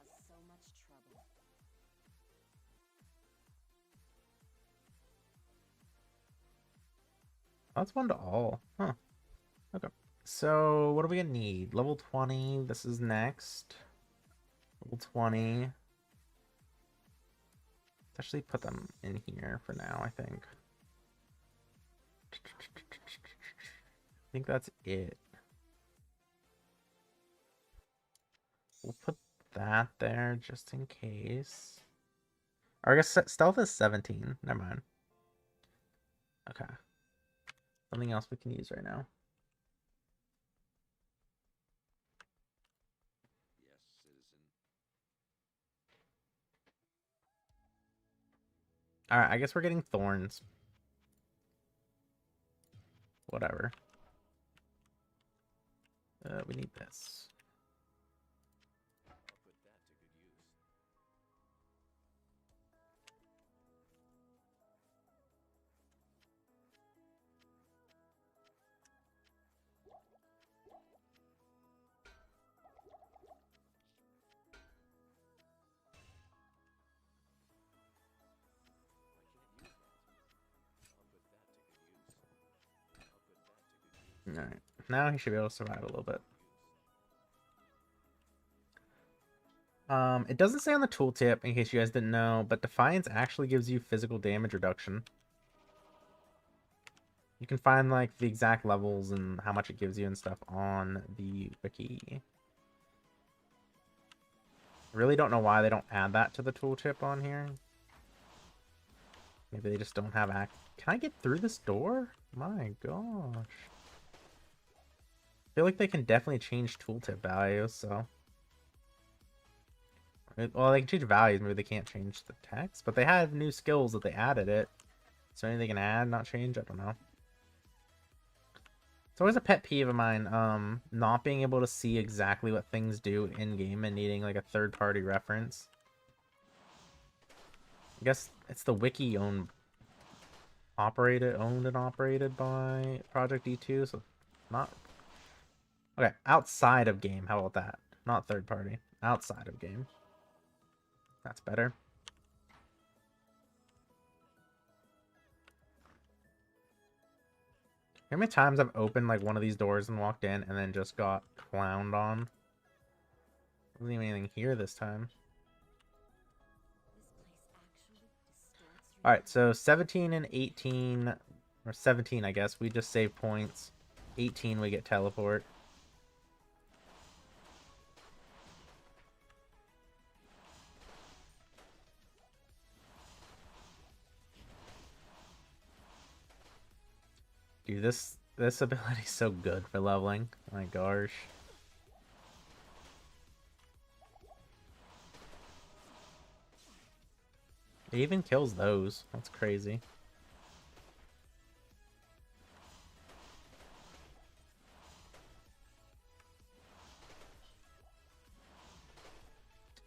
cause so much trouble. That's one to all. Huh. Okay. So what are we gonna need? Level 20. This is next. Level 20. Let's actually put them in here for now, I think. I think that's it. We'll put that there just in case. Or I guess stealth is 17. Never mind. Okay. Something else we can use right now. Yes, citizen. Alright, I guess we're getting thorns. Whatever. We need this. I'll put that to good use. I can't use that. I'll put that to good use. I'll put that to good use. Alright. Now he should be able to survive a little bit. It doesn't say on the tooltip, in case you guys didn't know, but Defiance actually gives you physical damage reduction. You can find, like, the exact levels and how much it gives you and stuff on the wiki. I really don't know why they don't add that to the tooltip on here. Maybe they just don't have Can I get through this door? My gosh. I feel like they can definitely change tooltip values, so... Well, they can change values, maybe they can't change the text, but they have new skills that they added it. Is there anything they can add, not change? I don't know. It's always a pet peeve of mine, not being able to see exactly what things do in-game and needing, like, a third-party reference. I guess it's the wiki owned and operated by Project E2, so not... Okay, outside of game, how about that? Not third-party, outside of game. That's better. How many times I've opened like one of these doors and walked in and then just got clowned on? Wasn't even anything here this time. Alright, so 17 and 18, or 17 I guess, we just save points. 18 we get teleport. Dude, this ability is so good for leveling. My gosh. It even kills those. That's crazy.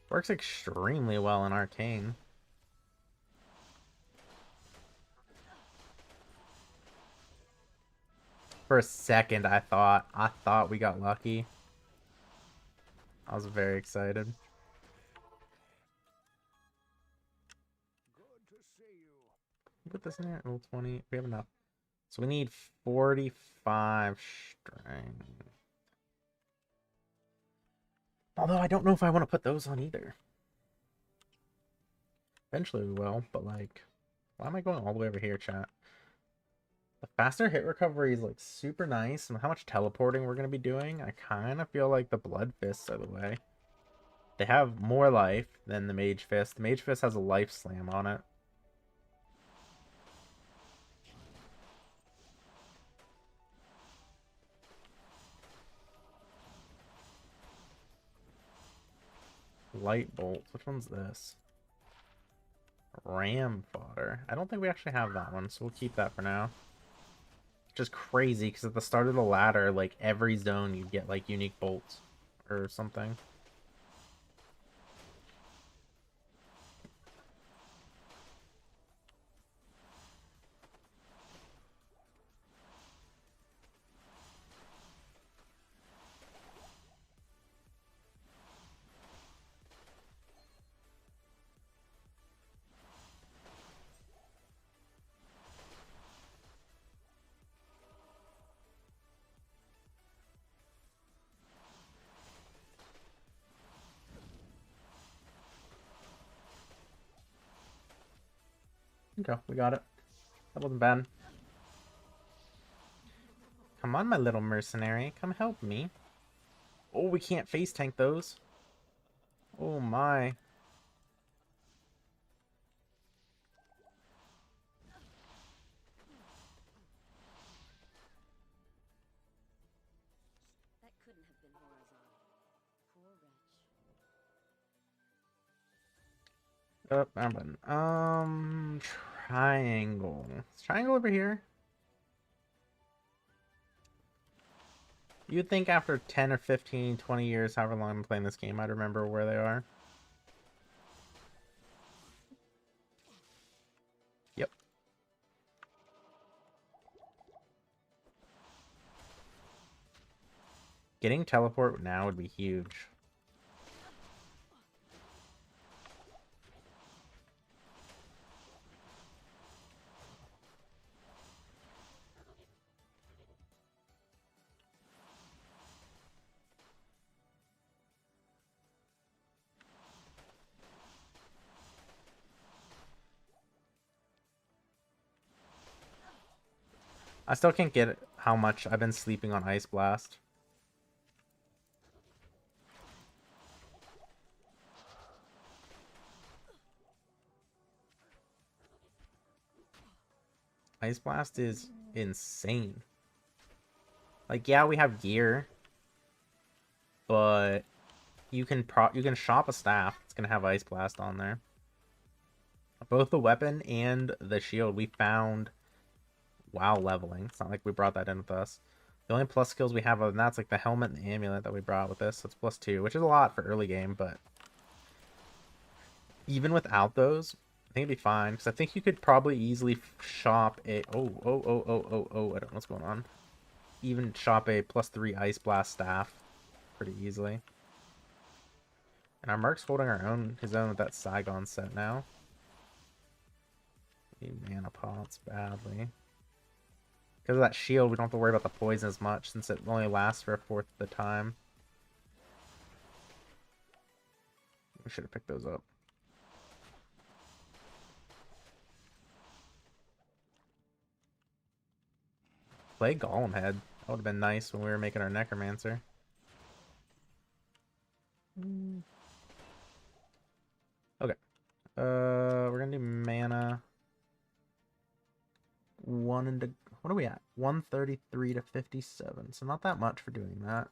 Works extremely well in Arcane. For a second, I thought we got lucky. I was very excited. Good to see you. Put this in here. Level 20. We have enough. So we need 45 strength. Although I don't know if I want to put those on either. Eventually we will, but like, why am I going all the way over here, chat? The faster hit recovery is like super nice, and how much teleporting we're going to be doing, I kind of feel like the Blood Fists are the way. They have more life than the Mage Fist. The Mage Fist has a life slam on it. Light Bolt. Which one's this? Ram Fodder. I don't think we actually have that one, so we'll keep that for now. Which is crazy, because at the start of the ladder, like, every zone you'd get, like, unique bolts or something. Okay, we got it. That wasn't bad. Come on, my little mercenary. Come help me. Oh, we can't face tank those. Oh my. That couldn't have been horizontal. Poor wretch. Oh, wrong button. Triangle. Is triangle over here? You'd think after 10 or 15, 20 years, however long I'm playing this game, I'd remember where they are. Yep. Getting teleport now would be huge. I still can't get how much I've been sleeping on Ice Blast. Ice Blast is insane. Like, yeah, we have gear, but you can shop a staff. It's gonna have Ice Blast on there. Both the weapon and the shield we found while leveling. It's not like we brought that in with us. The only plus skills we have other than that's like the helmet and the amulet that we brought with this. So it's +2, which is a lot for early game, but even without those, I think it'd be fine. Because I think you could probably easily shop a... I don't know what's going on. Even shop a +3 Ice Blast staff pretty easily. And our Merc's holding his own with that Saigon set now. Need mana pots badly. Because of that shield, we don't have to worry about the poison as much since it only lasts for 1/4 of the time. We should have picked those up. Play Golem Head. That would have been nice when we were making our Necromancer. Okay. We're gonna do mana. What are we at? 133 to 57. So not that much for doing that.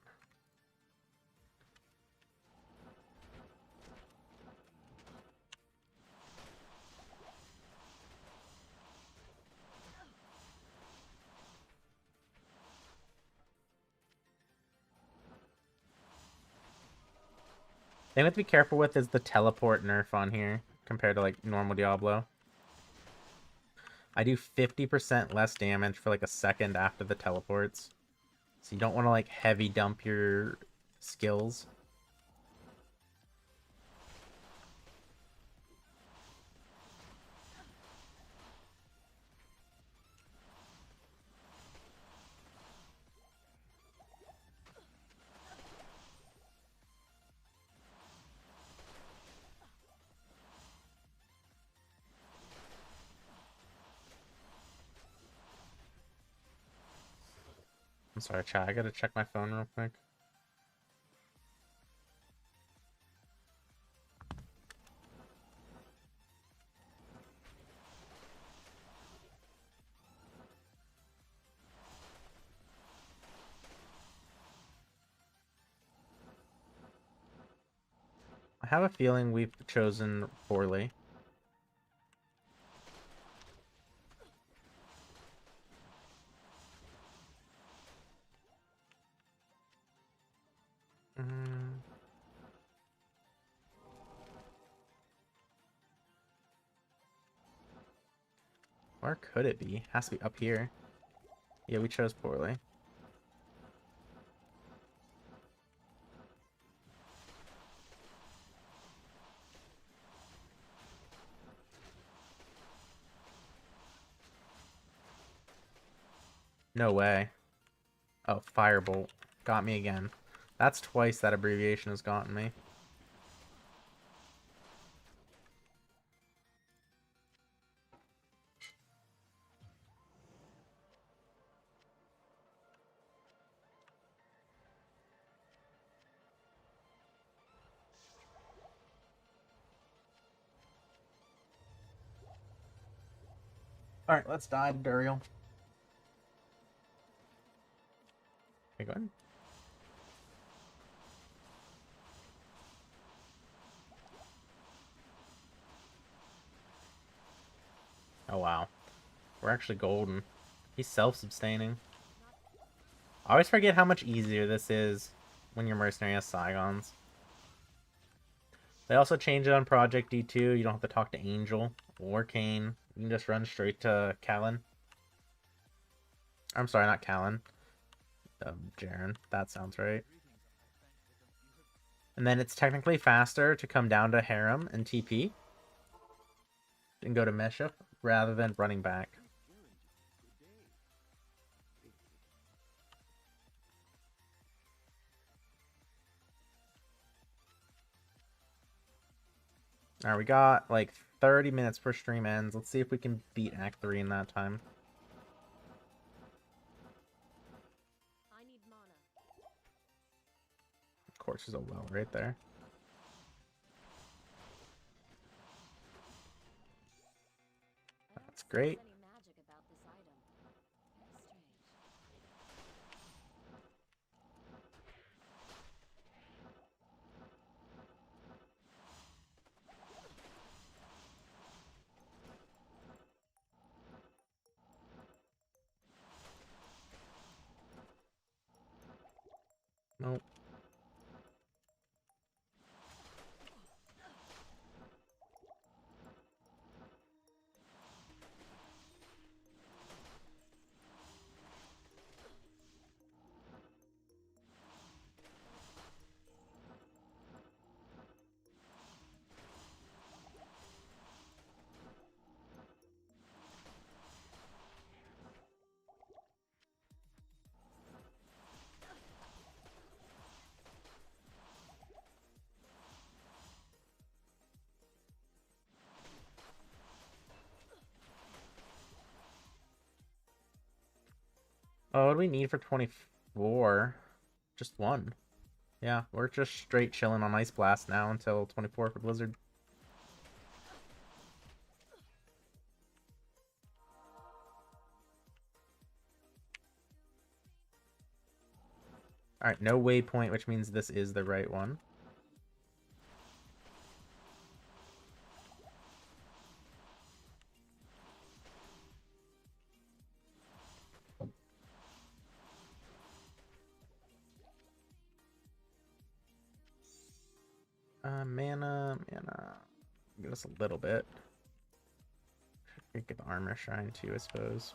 Thing we have to be careful with is the teleport nerf on here compared to like normal Diablo. I do 50% less damage for like a second after the teleports. So you don't want to like heavy dump your skills. I'm sorry, chat. I gotta check my phone real quick. I have a feeling we've chosen poorly. Where could it be? Has to be up here. Yeah, we chose poorly. No way. Oh, Firebolt. Got me again. That's twice that abbreviation has gotten me. Alright, let's die to Duriel. Okay, go ahead. Oh wow. We're actually golden. He's self-sustaining. I always forget how much easier this is when your mercenary has Saigons. They also changed it on Project D2. You don't have to talk to Angel or Kane. You can just run straight to Callan. I'm sorry, not Callan. Jaren. That sounds right. And then it's technically faster to come down to Harem and TP and go to Mesha rather than running back. Alright, we got like 30 minutes per stream ends. Let's see if we can beat Act 3 in that time. I need mana. Of course, there's a well right there. That's great. Any magic about this item. Nope. Oh, what do we need for 24? Just one. Yeah, we're just straight chilling on Ice Blast now until 24 for Blizzard. Alright, no waypoint, which means this is the right one. Mana. Give us a little bit. Should get the armor shrine too, I suppose.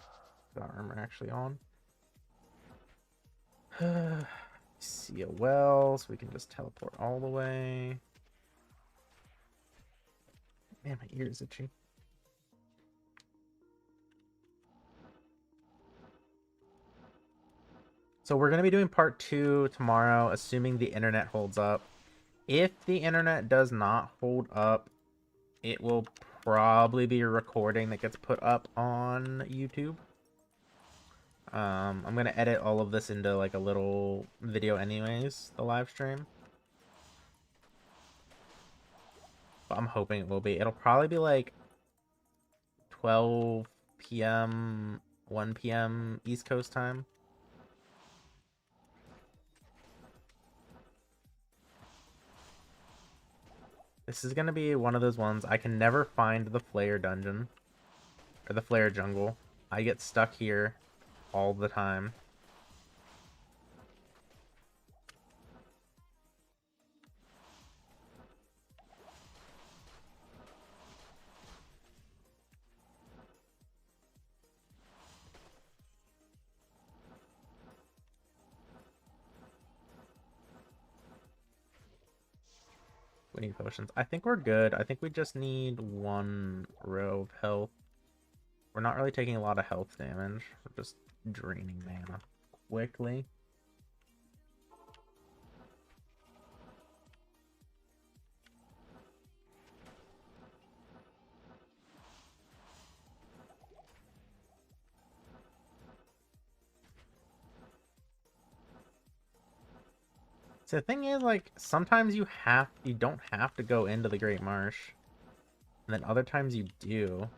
The armor actually on. See a well, so we can just teleport all the way. Man, my ear is itchy. So we're going to be doing part 2 tomorrow, assuming the internet holds up. If the internet does not hold up, it will probably be a recording that gets put up on YouTube. I'm going to edit all of this into like a little video anyways, the live stream. But I'm hoping it will be. It'll probably be like 12 p.m., 1 p.m. East Coast time. This is going to be one of those ones. I can never find the Flare dungeon. Or the Flare jungle. I get stuck here all the time. We need potions. I think we're good. I think we just need 1 row of health. We're not really taking a lot of health damage. We're just draining mana quickly. So the thing is, like, sometimes you don't have to go into the Great Marsh. And then other times you do.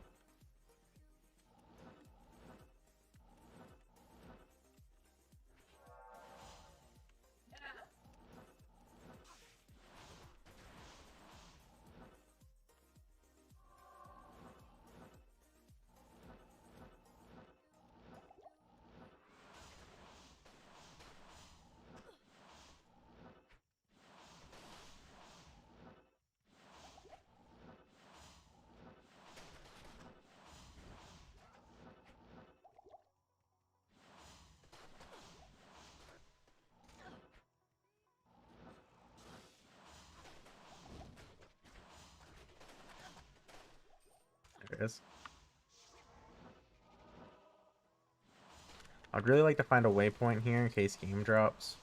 focus. I'd really like to find a waypoint here in case game drops.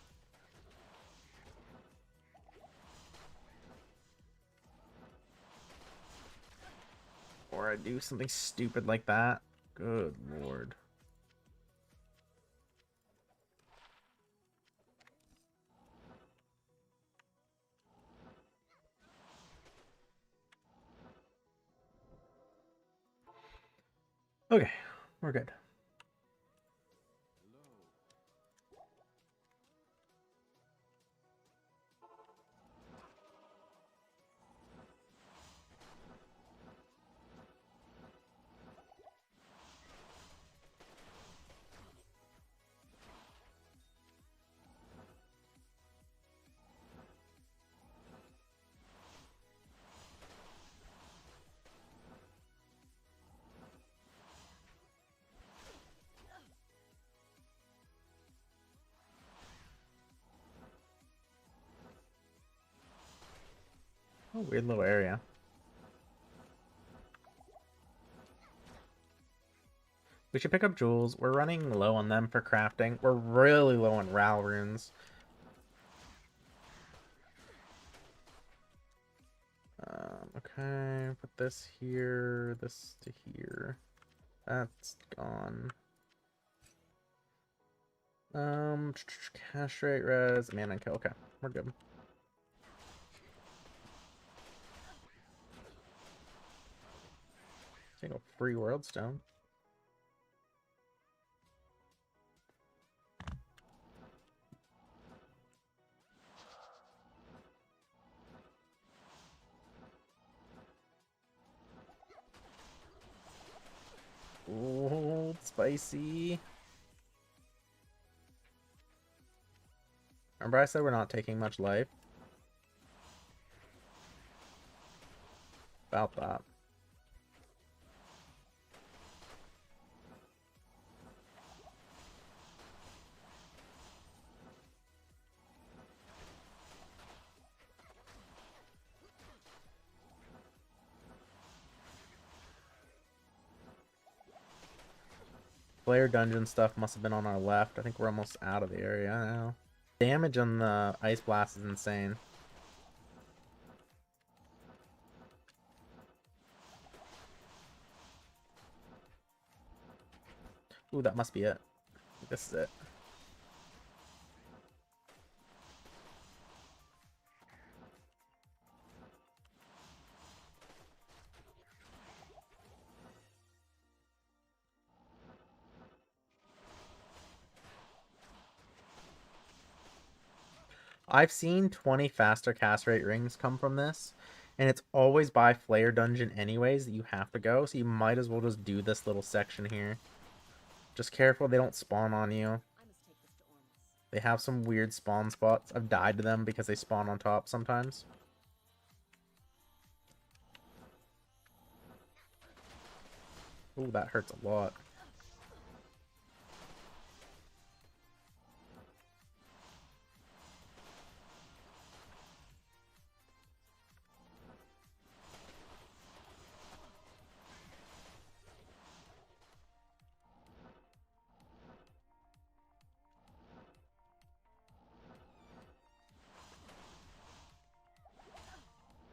Or I do something stupid like that. Good lord. Okay, we're good. Oh, weird little area. We should pick up jewels. We're running low on them for crafting. We're really low on RAL runes. Okay, put this here, this to here. That's gone. Cash rate, res, mana kill. Okay, we're good. Take a free world stone. Ooh, spicy. Remember I said we're not taking much life? About that. Player dungeon stuff must have been on our left. I think we're almost out of the area now. Damage on the ice blast is insane. Ooh, that must be it. This is it. I've seen 20 faster cast rate rings come from this, and it's always by Flare Dungeon anyways that you have to go, so you might as well just do this little section here. Just careful they don't spawn on you. I must take this to Ormus. They have some weird spawn spots. I've died to them because they spawn on top sometimes. Ooh, that hurts a lot.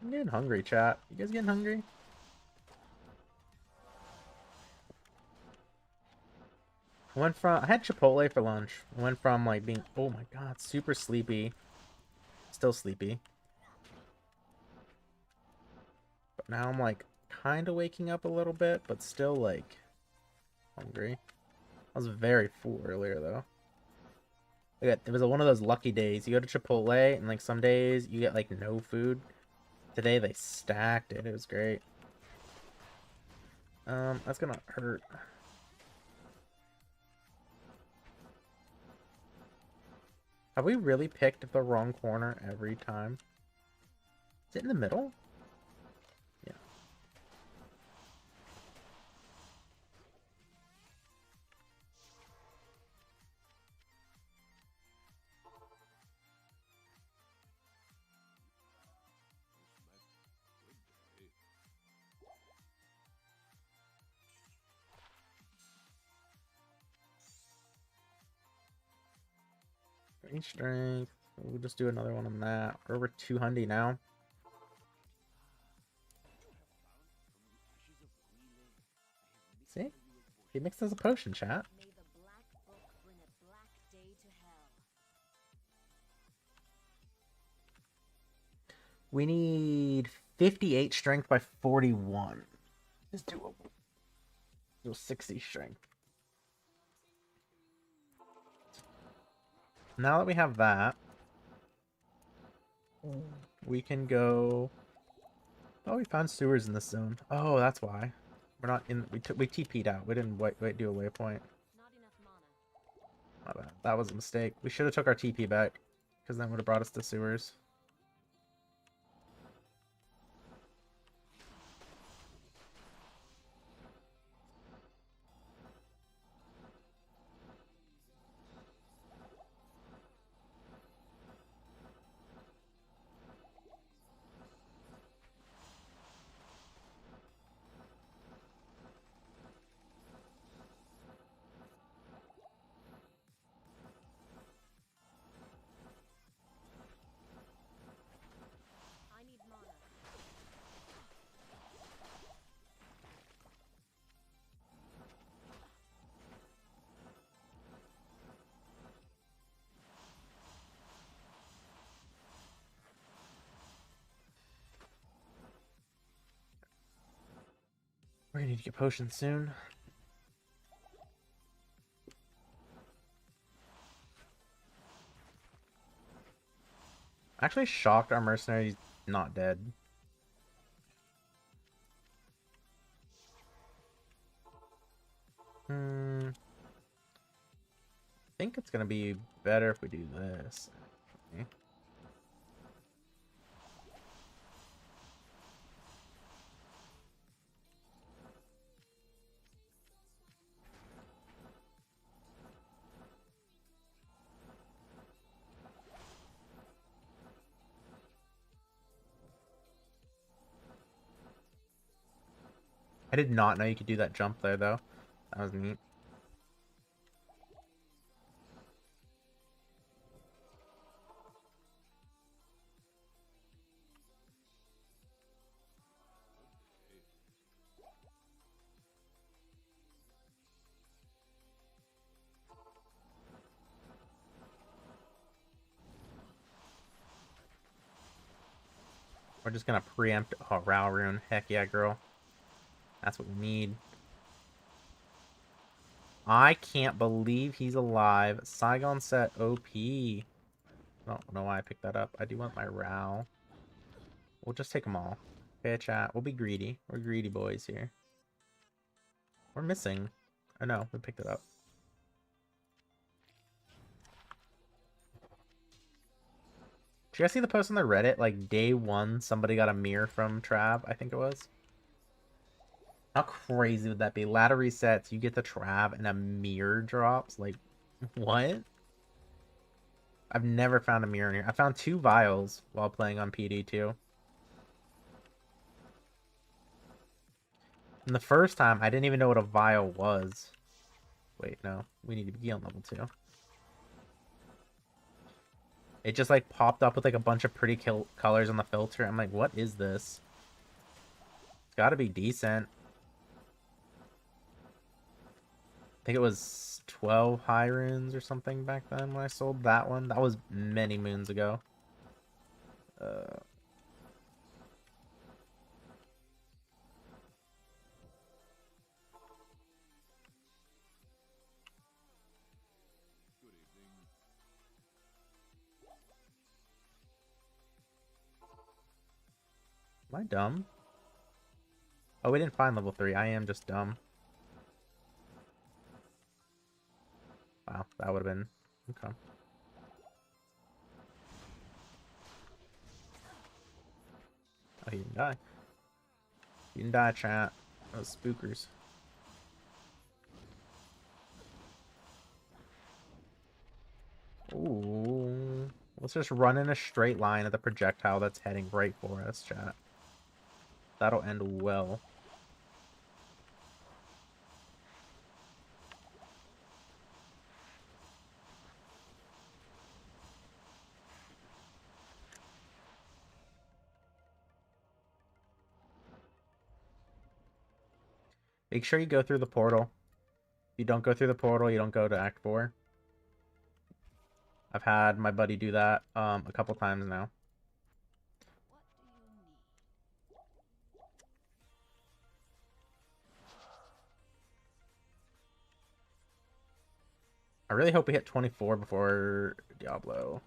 I'm getting hungry, chat. You guys getting hungry? I had Chipotle for lunch. I went from like being, oh my god, super sleepy. Still sleepy. But now I'm like kind of waking up a little bit, but still like hungry. I was very full earlier though. It was one of those lucky days. You go to Chipotle and like some days you get like no food. Today they stacked it. It was great. That's gonna hurt. Have we really picked the wrong corner every time? Is it in the middle? Yeah. 3 strength. We'll just do another one on that. We're over 200 now. See? He mixed as a potion, chat. May the black book bring a black day to hell. We need 58 strength by 41. It's doable. Do 60 strength. Now that we have that, we can go. Oh, we found sewers in this zone. Oh, that's why. We're not in. We TP'd out. We didn't wait do a waypoint. Not enough mana. My bad. That was a mistake. We should have took our TP back, because then would have brought us to sewers. I need mana. We're gonna need to get potions soon. Actually shocked our mercenary's not dead. I think it's gonna be better if we do this. Okay. I did not know you could do that jump there, though. That was neat. We're just gonna preempt a Rao rune. Heck yeah, girl. That's what we need. I can't believe he's alive. Saigon set OP. I don't know why I picked that up. I do want my Rao. We'll just take them all. Okay, chat. We'll be greedy. We're greedy boys here. We're missing. Oh no, we picked it up. Did you guys see the post on the Reddit? Like, day 1, somebody got a mirror from Trav, I think it was. How crazy would that be? Ladder resets, you get the Trav, and a mirror drops? Like, what? I've never found a mirror in here. I found 2 vials while playing on PD2. And the first time, I didn't even know what a vial was. Wait, no. We need to be on level 2. It just, like, popped up with, like, a bunch of pretty colors on the filter. I'm like, what is this? It's gotta be decent. I think it was 12 high runes or something back then when I sold that one. That was many moons ago. Am I dumb? Oh, we didn't find level 3. I am just dumb. Wow, that would have been... Okay. Oh, he didn't die. He didn't die, chat. Those spookers. Ooh. Let's just run in a straight line at the projectile that's heading right for us, chat. That'll end well. Make sure you go through the portal. If you don't go through the portal, you don't go to Act 4. I've had my buddy do that a couple times now. What do you need? I really hope we hit 24 before Diablo.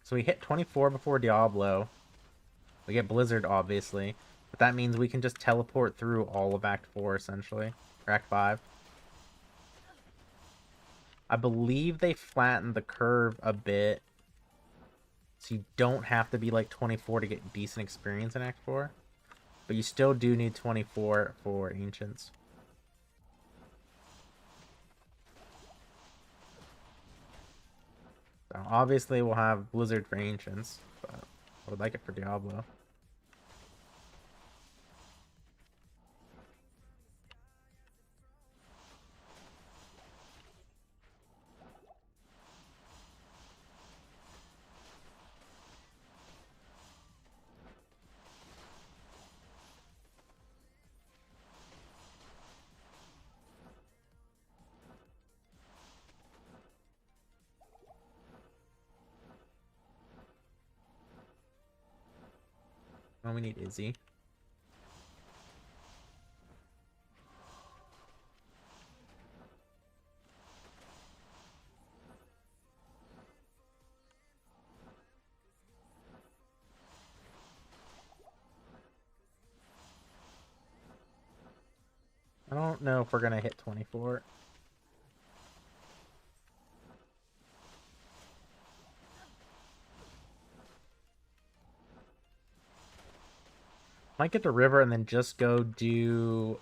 So we hit 24 before Diablo. We get Blizzard, obviously. But that means we can just teleport through all of Act 4, essentially. Or Act 5. I believe they flattened the curve a bit. So you don't have to be like 24 to get decent experience in Act 4. But you still do need 24 for Ancients. So obviously we'll have Blizzard for Ancients. But I would like it for Diablo. Oh, we need Izzy. I don't know if we're gonna hit 24. Might get the river and then just go do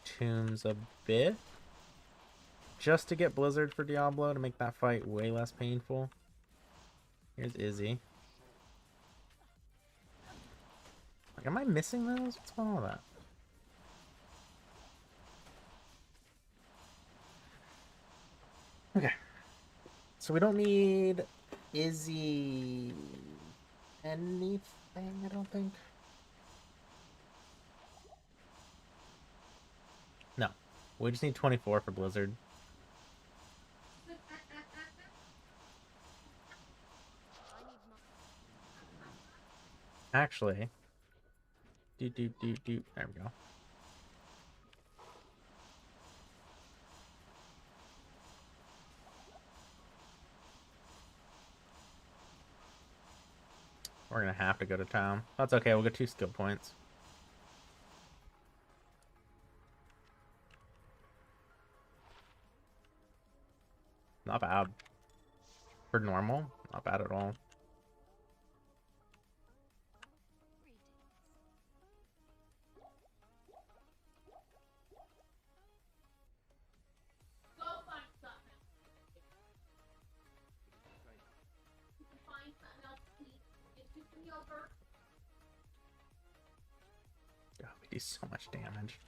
Tombs a bit. Just to get Blizzard for Diablo to make that fight way less painful. Here's Izzy. Like, am I missing those? What's going on with that? Okay. So we don't need Izzy anything, I don't think. No. We just need 24 for Blizzard. Actually. There we go. We're gonna have to go to town. That's okay, we'll get 2 skill points. Not bad. For normal, not bad at all. Go find something. You can find something else to eat. Get you some yogurt. God, we do so much damage.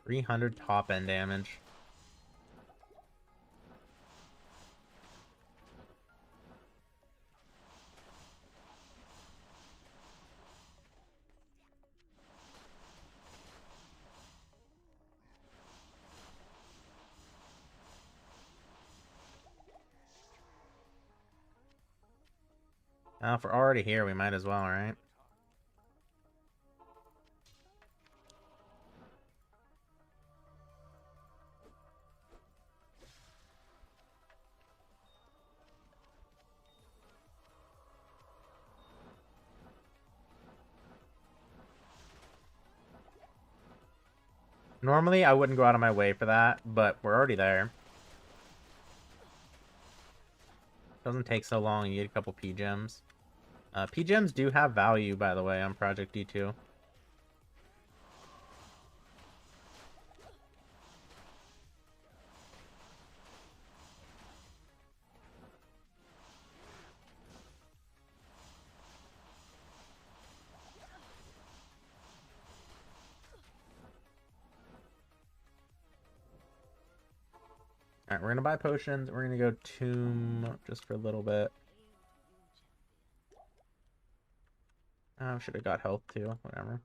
$300 top end damage. If we're already here, we might as well, right? Normally, I wouldn't go out of my way for that, but we're already there. Doesn't take so long. You get a couple P gems. P gems do have value, by the way, on Project D2. Alright, we're gonna buy potions. We're gonna go Tomb just for a little bit. Oh, should have got health too. Whatever.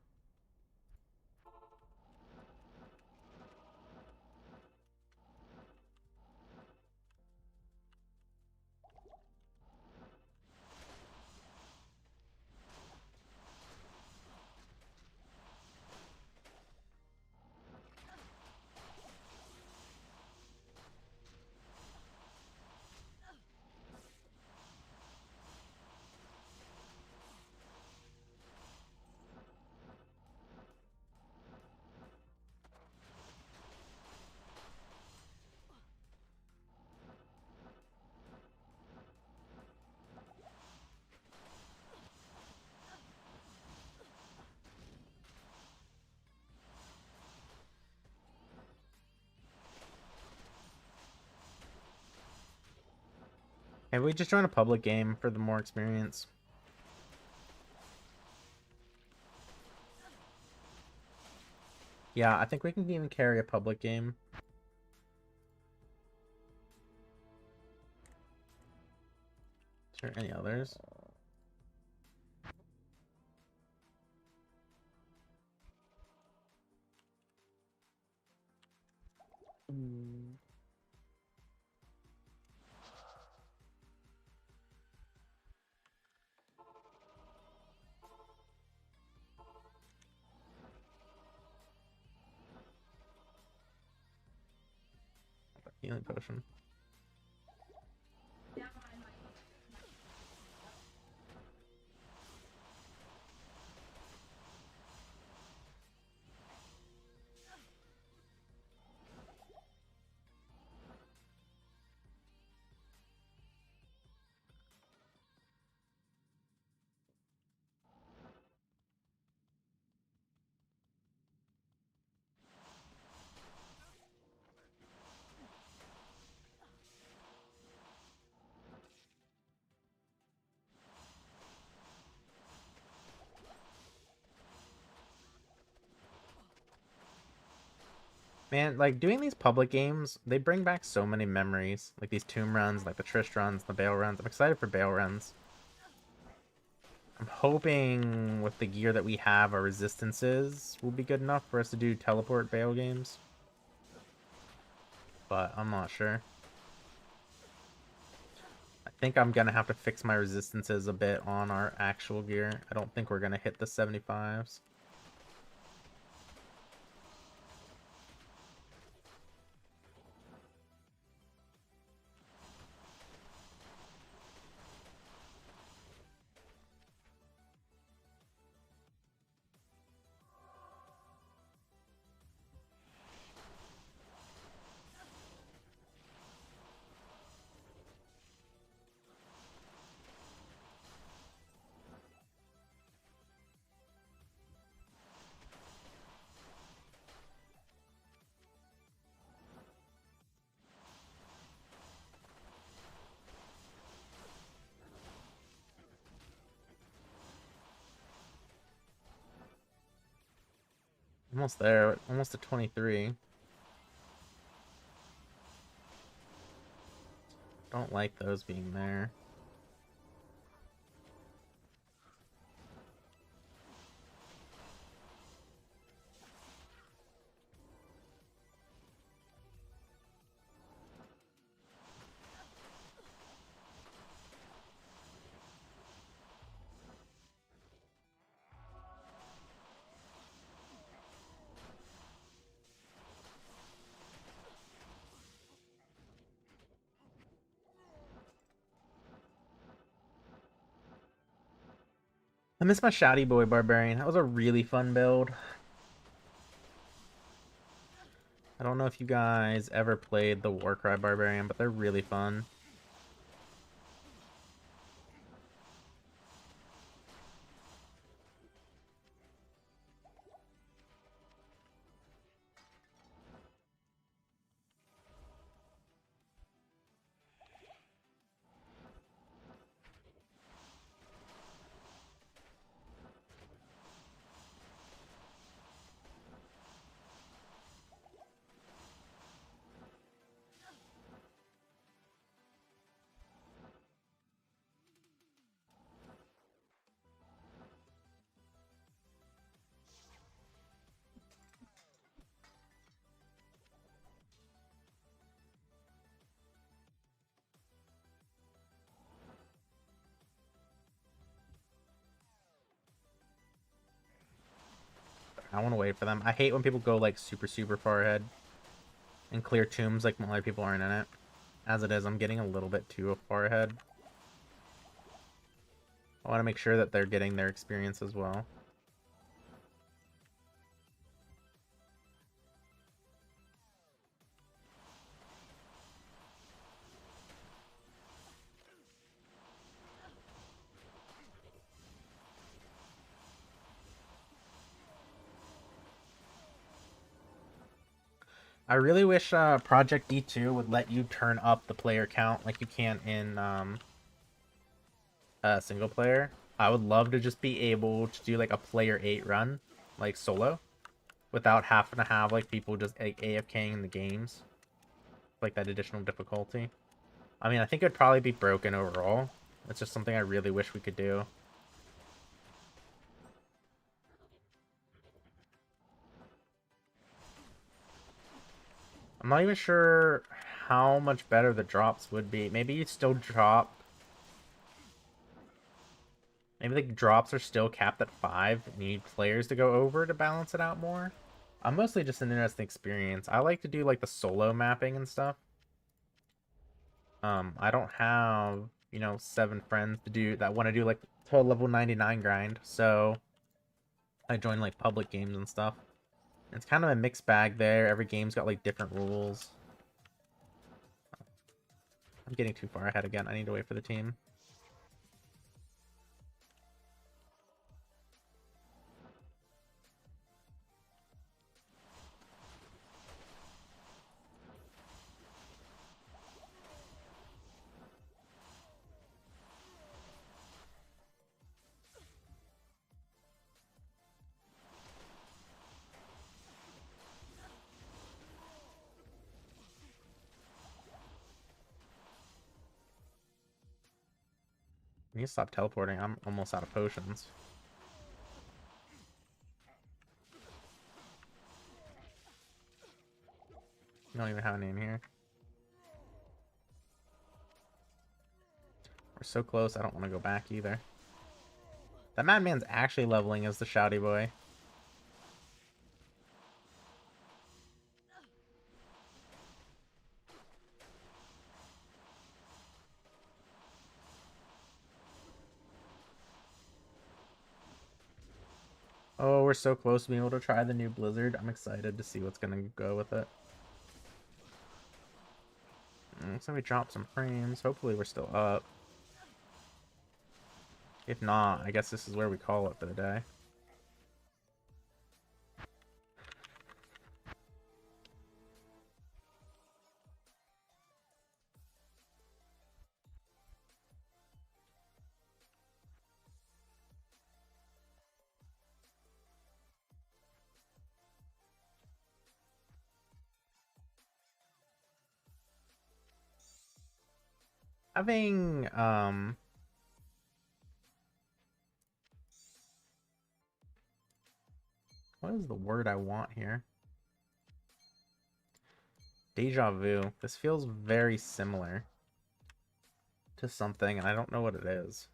Hey, we just join a public game for the more experience. Yeah, I think we can even carry a public game. Is there any others? Healing potion. Man, like, doing these public games, they bring back so many memories. Like these Tomb runs, like the Trish runs, the Bale runs. I'm excited for Bale runs. I'm hoping with the gear that we have, our resistances will be good enough for us to do teleport Bale games. But I'm not sure. I think I'm going to have to fix my resistances a bit on our actual gear. I don't think we're going to hit the 75s. Almost there. Almost to 23. Don't like those being there. I miss my Shouty Boy Barbarian. That was a really fun build. I don't know if you guys ever played the Warcry Barbarian, but they're really fun. I want to wait for them. I hate when people go like super far ahead and clear tombs like when other people aren't in it. As it is, I'm getting a little bit too far ahead. I want to make sure that they're getting their experience as well. I really wish Project D2 would let you turn up the player count like you can in single player. I would love to just be able to do like a player 8 run, like solo, without having to have like people just like AFKing in the games, like that additional difficulty. I mean, I think it'd probably be broken overall. It's just something I really wish we could do. I'm not even sure how much better the drops would be. Maybe you still drop. Maybe the drops are still capped at 5 and you need players to go over to balance it out more. I'm mostly just an interesting experience. I like to do like the solo mapping and stuff. I don't have, 7 friends to do that want to do like to level 99 grind, so I join like public games and stuff. It's kind of a mixed bag there. Every game's got like different rules. I'm getting too far ahead again. I need to wait for the team. I need to stop teleporting. I'm almost out of potions. I don't even have any in here. We're so close, I don't want to go back either. That madman's actually leveling as the shouty boy. Oh, we're so close to being able to try the new Blizzard. I'm excited to see what's going to go with it. Looks like we dropped some frames. Hopefully we're still up. If not, I guess this is where we call it for the day. Having, what is the word I want here? Deja vu. This feels very similar to something, and I don't know what it is.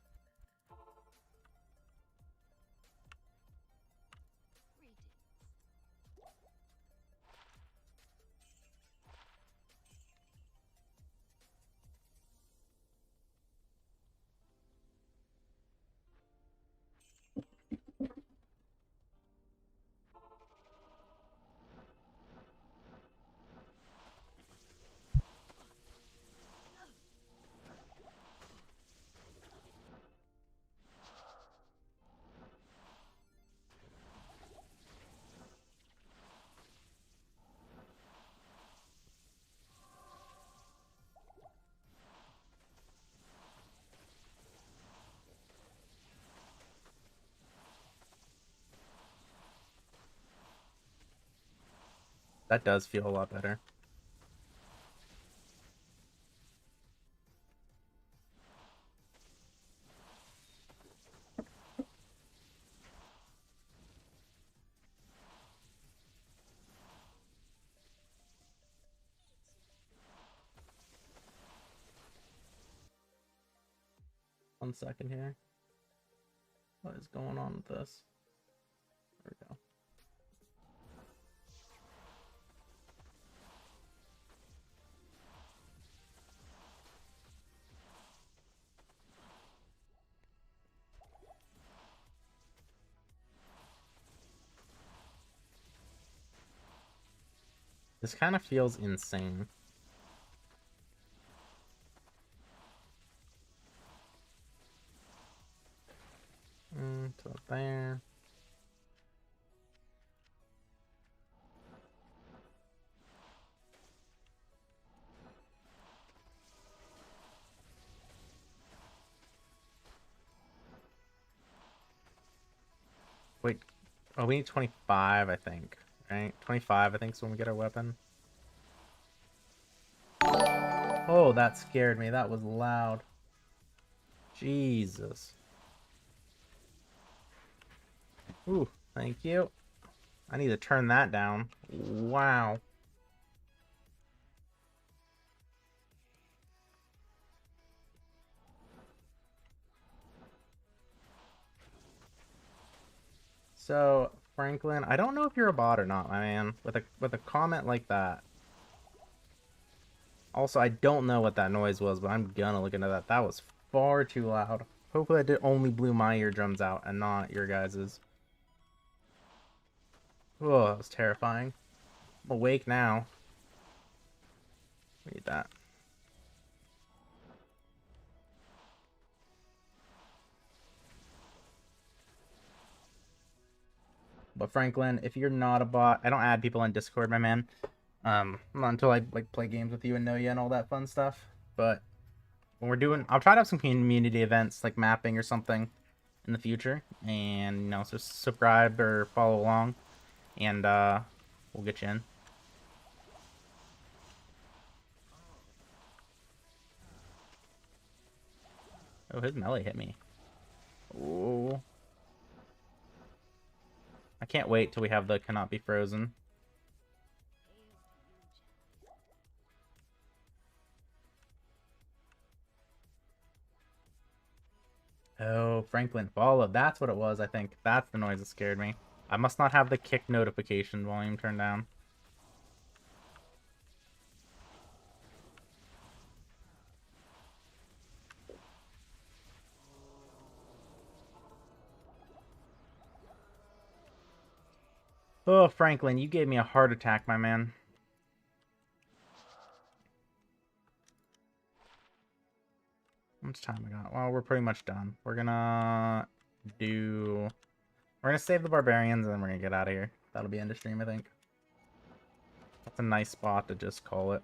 That does feel a lot better. One second here. What is going on with this? There we go. This kind of feels insane. So there. Wait. Oh, we need 25, I think. Right? 25, I think, is when we get our weapon. Oh, that scared me. That was loud. Jesus. Ooh, thank you. I need to turn that down. Wow. So, Franklin, I don't know if you're a bot or not, my man. With a comment like that. Also, I don't know what that noise was, but I'm gonna look into that. That was far too loud. Hopefully it only blew my eardrums out and not your guys's. Oh, that was terrifying. I'm awake now. Read that. But Franklin, if you're not a bot, I don't add people on Discord, my man. Not until I like play games with you and know you and all that fun stuff. But when we're doing, I'll try to have some community events like mapping or something in the future, and you know, so subscribe or follow along, and we'll get you in. Oh, his melee hit me. Oh, I can't wait till we have the cannot be frozen. Oh, Franklin followed. That's what it was, I think. That's the noise that scared me. I must not have the kick notification volume turned down. Oh, Franklin, you gave me a heart attack, my man. How much time we got? Well, we're pretty much done. We're gonna save the barbarians and then we're gonna get out of here. That'll be end of stream, I think. That's a nice spot to just call it.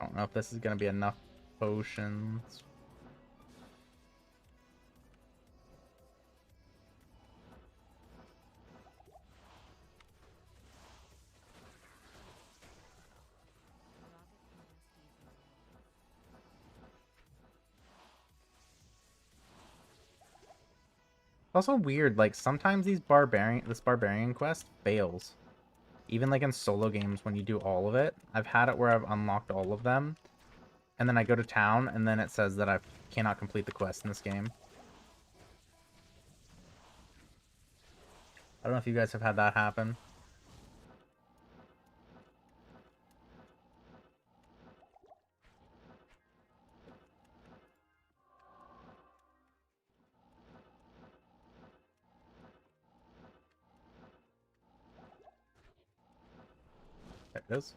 I don't know if this is gonna be enough potions. Also weird, like sometimes this barbarian quest fails. Even like in solo games when you do all of it. I've had it where I've unlocked all of them, and then I go to town, and then it says that I cannot complete the quest in this game. I don't know if you guys have had that happen. There it goes.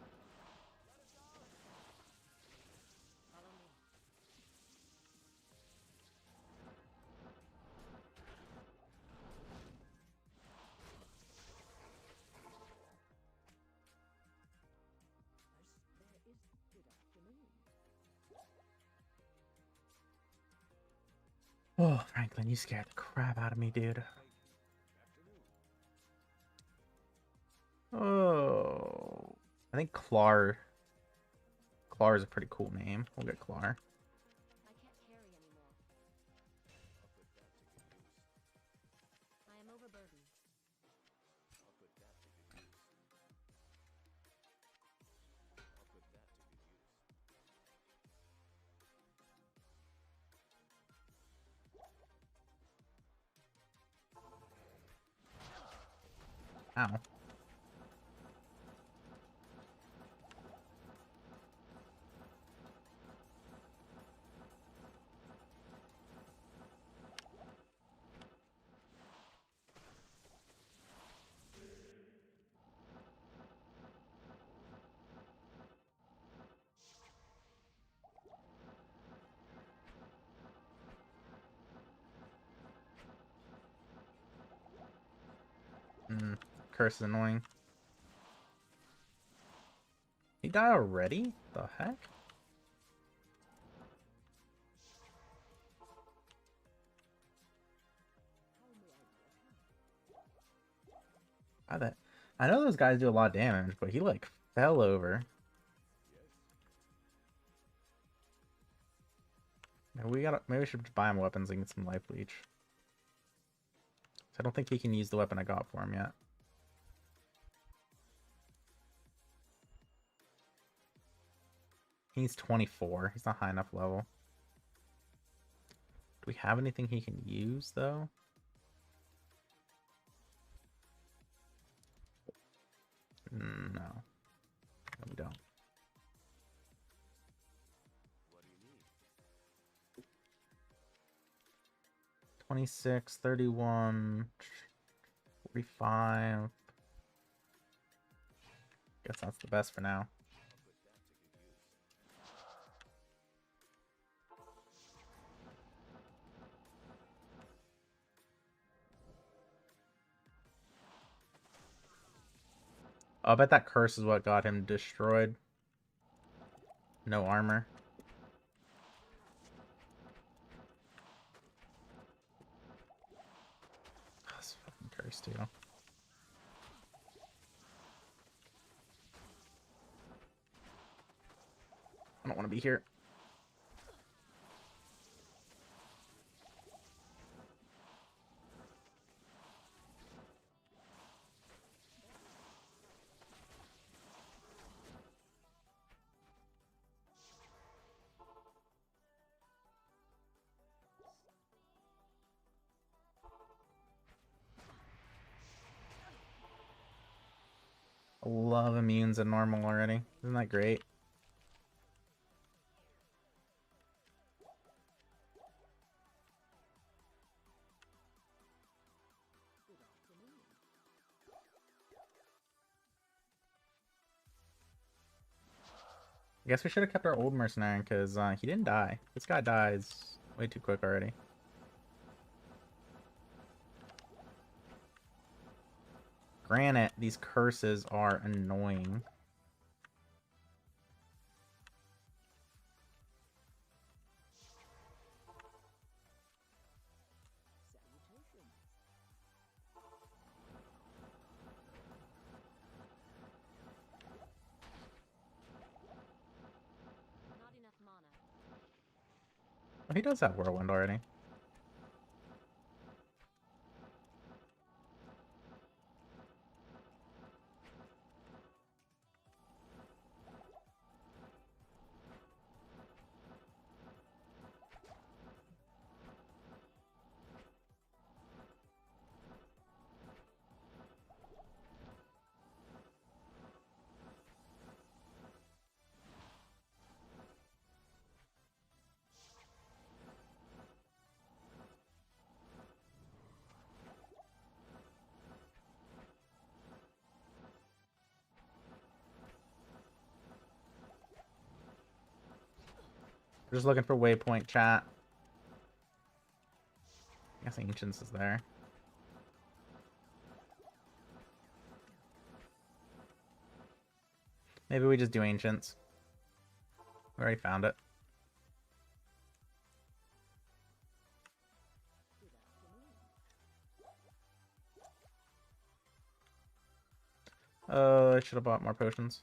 Oh, Franklin, you scared the crap out of me, dude. Oh, I think Clar. Clar is a pretty cool name. We'll get Clar. I can't carry anymore. I'll put that to good use. I am overburdened. I'll put that to good use. I'll put that to good use. Ow. Curse is annoying. He died already? The heck? I know those guys do a lot of damage, but he like fell over. Maybe we should just buy him weapons and get some life leech. I don't think he can use the weapon I got for him yet. He's 24. He's not high enough level. Do we have anything he can use though? No. No, we don't. What do you need? 26, 31, 45. Guess that's the best for now. Oh, I bet that curse is what got him destroyed. No armor. Oh, this fucking curse too. I don't want to be here. I love immunes and normal already. Isn't that great? I guess we should have kept our old mercenary because he didn't die. This guy dies way too quick already. Granted, these curses are annoying. Not enough mana. Oh, he does have whirlwind already. We're just looking for waypoint chat. I guess Ancients is there. Maybe we just do Ancients. We already found it. I should have bought more potions.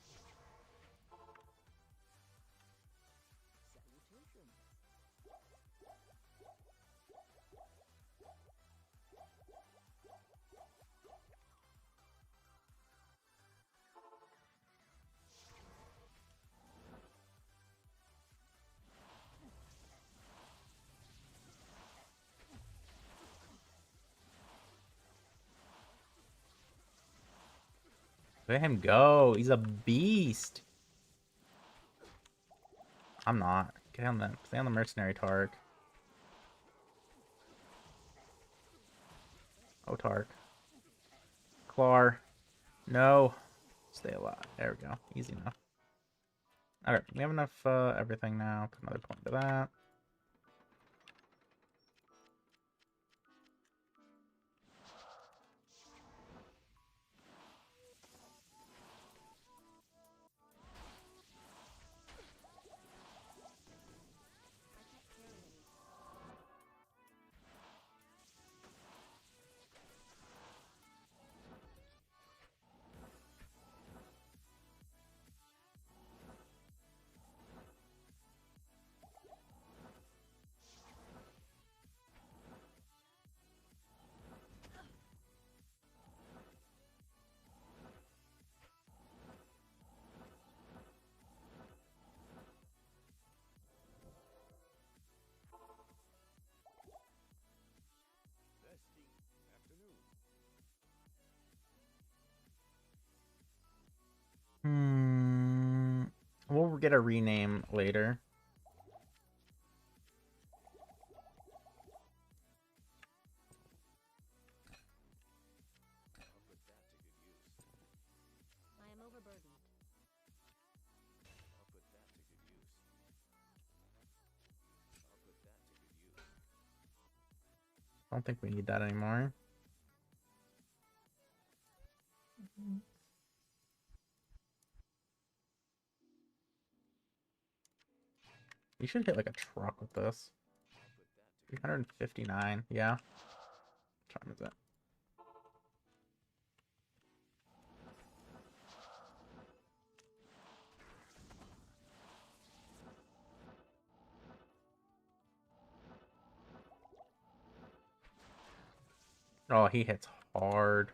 Let him go. He's a beast. I'm not. Stay on the mercenary Tark. Oh, Tark. Clar. No. Stay alive. There we go. Easy enough. Alright, we have enough everything now. Put another point to that. I can't carry anymore. Festing afternoon. We'll get a rename later. I'll put that to good use. I am overburdened. I'll put that to good use. I'll put that to good use. I don't think we need that anymore. You should hit like a truck with this. I'll put that to good 359. Yeah. What time is it? Oh, he hits hard.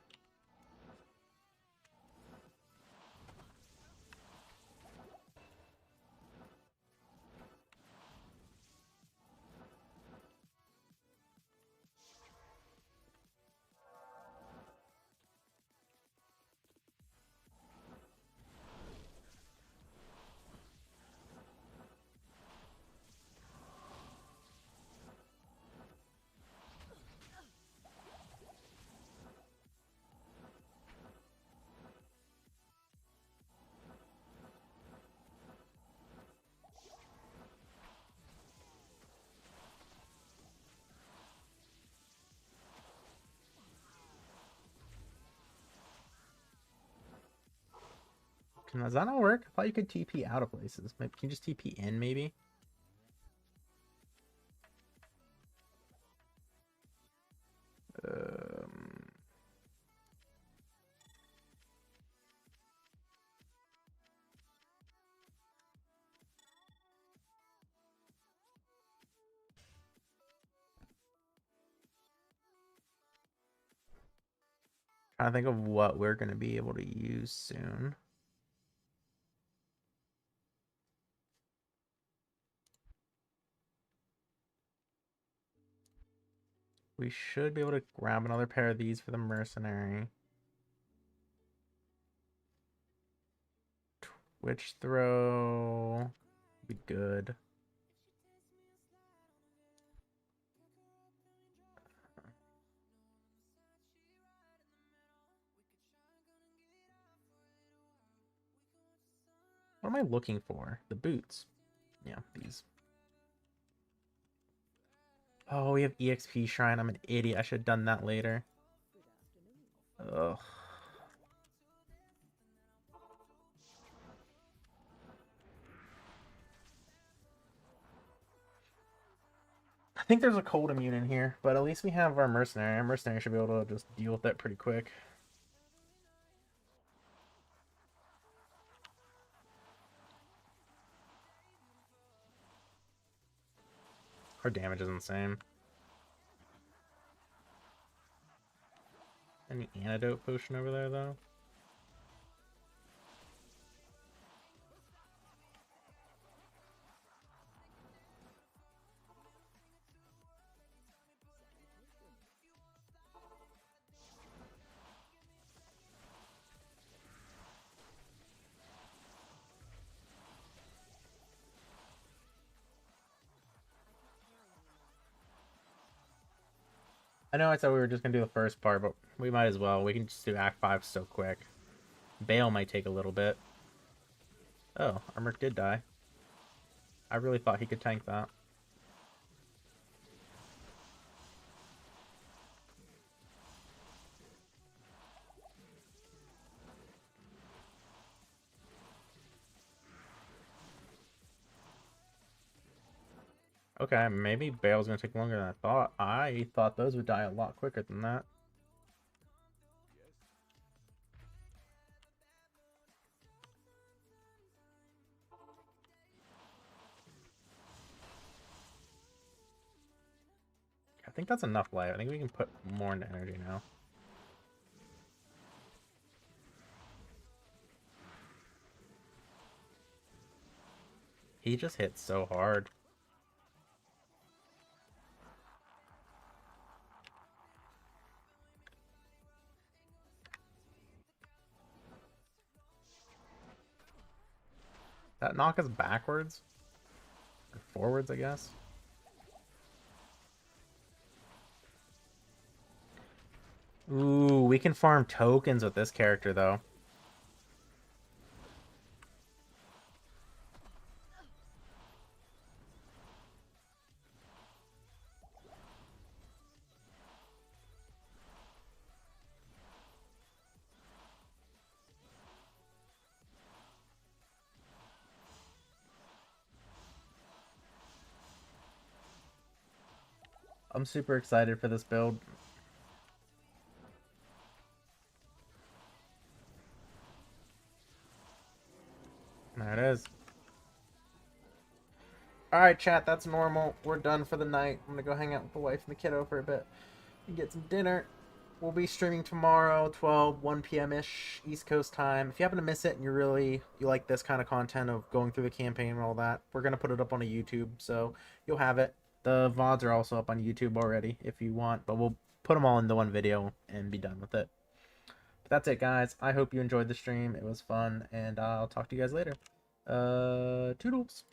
Does that not work? I thought you could TP out of places. Maybe can you just TP in, maybe? Um, Trying to think of what we're going to be able to use soon. We should be able to grab another pair of these for the mercenary. Twitch throw be good. What am I looking for? The boots. Yeah, these. Oh, we have EXP Shrine. I'm an idiot. I should have done that later. Ugh. I think there's a cold immune in here, but at least we have our mercenary. Our mercenary should be able to just deal with that pretty quick. Her damage is insane. Any antidote potion over there, though? I know I said we were just gonna do the first part, but we might as well. We can just do Act 5 so quick. Bale might take a little bit. Oh, Armor did die. I really thought he could tank that. Okay, maybe Bale's gonna take longer than I thought. I thought those would die a lot quicker than that. I think that's enough life. I think we can put more into energy now. He just hit so hard. That knock us backwards? Or forwards, I guess? Ooh, we can farm tokens with this character, though. I'm super excited for this build. There it is. Alright, chat, that's normal. We're done for the night. I'm gonna go hang out with the wife and the kiddo for a bit and get some dinner. We'll be streaming tomorrow, 1 p.m.-ish East Coast time. If you happen to miss it and you like this kind of content of going through the campaign and all that, we're gonna put it up on a YouTube, so you'll have it. The VODs are also up on YouTube already if you want, but we'll put them all into one video and be done with it. But that's it, guys. I hope you enjoyed the stream. It was fun, and I'll talk to you guys later. Toodles.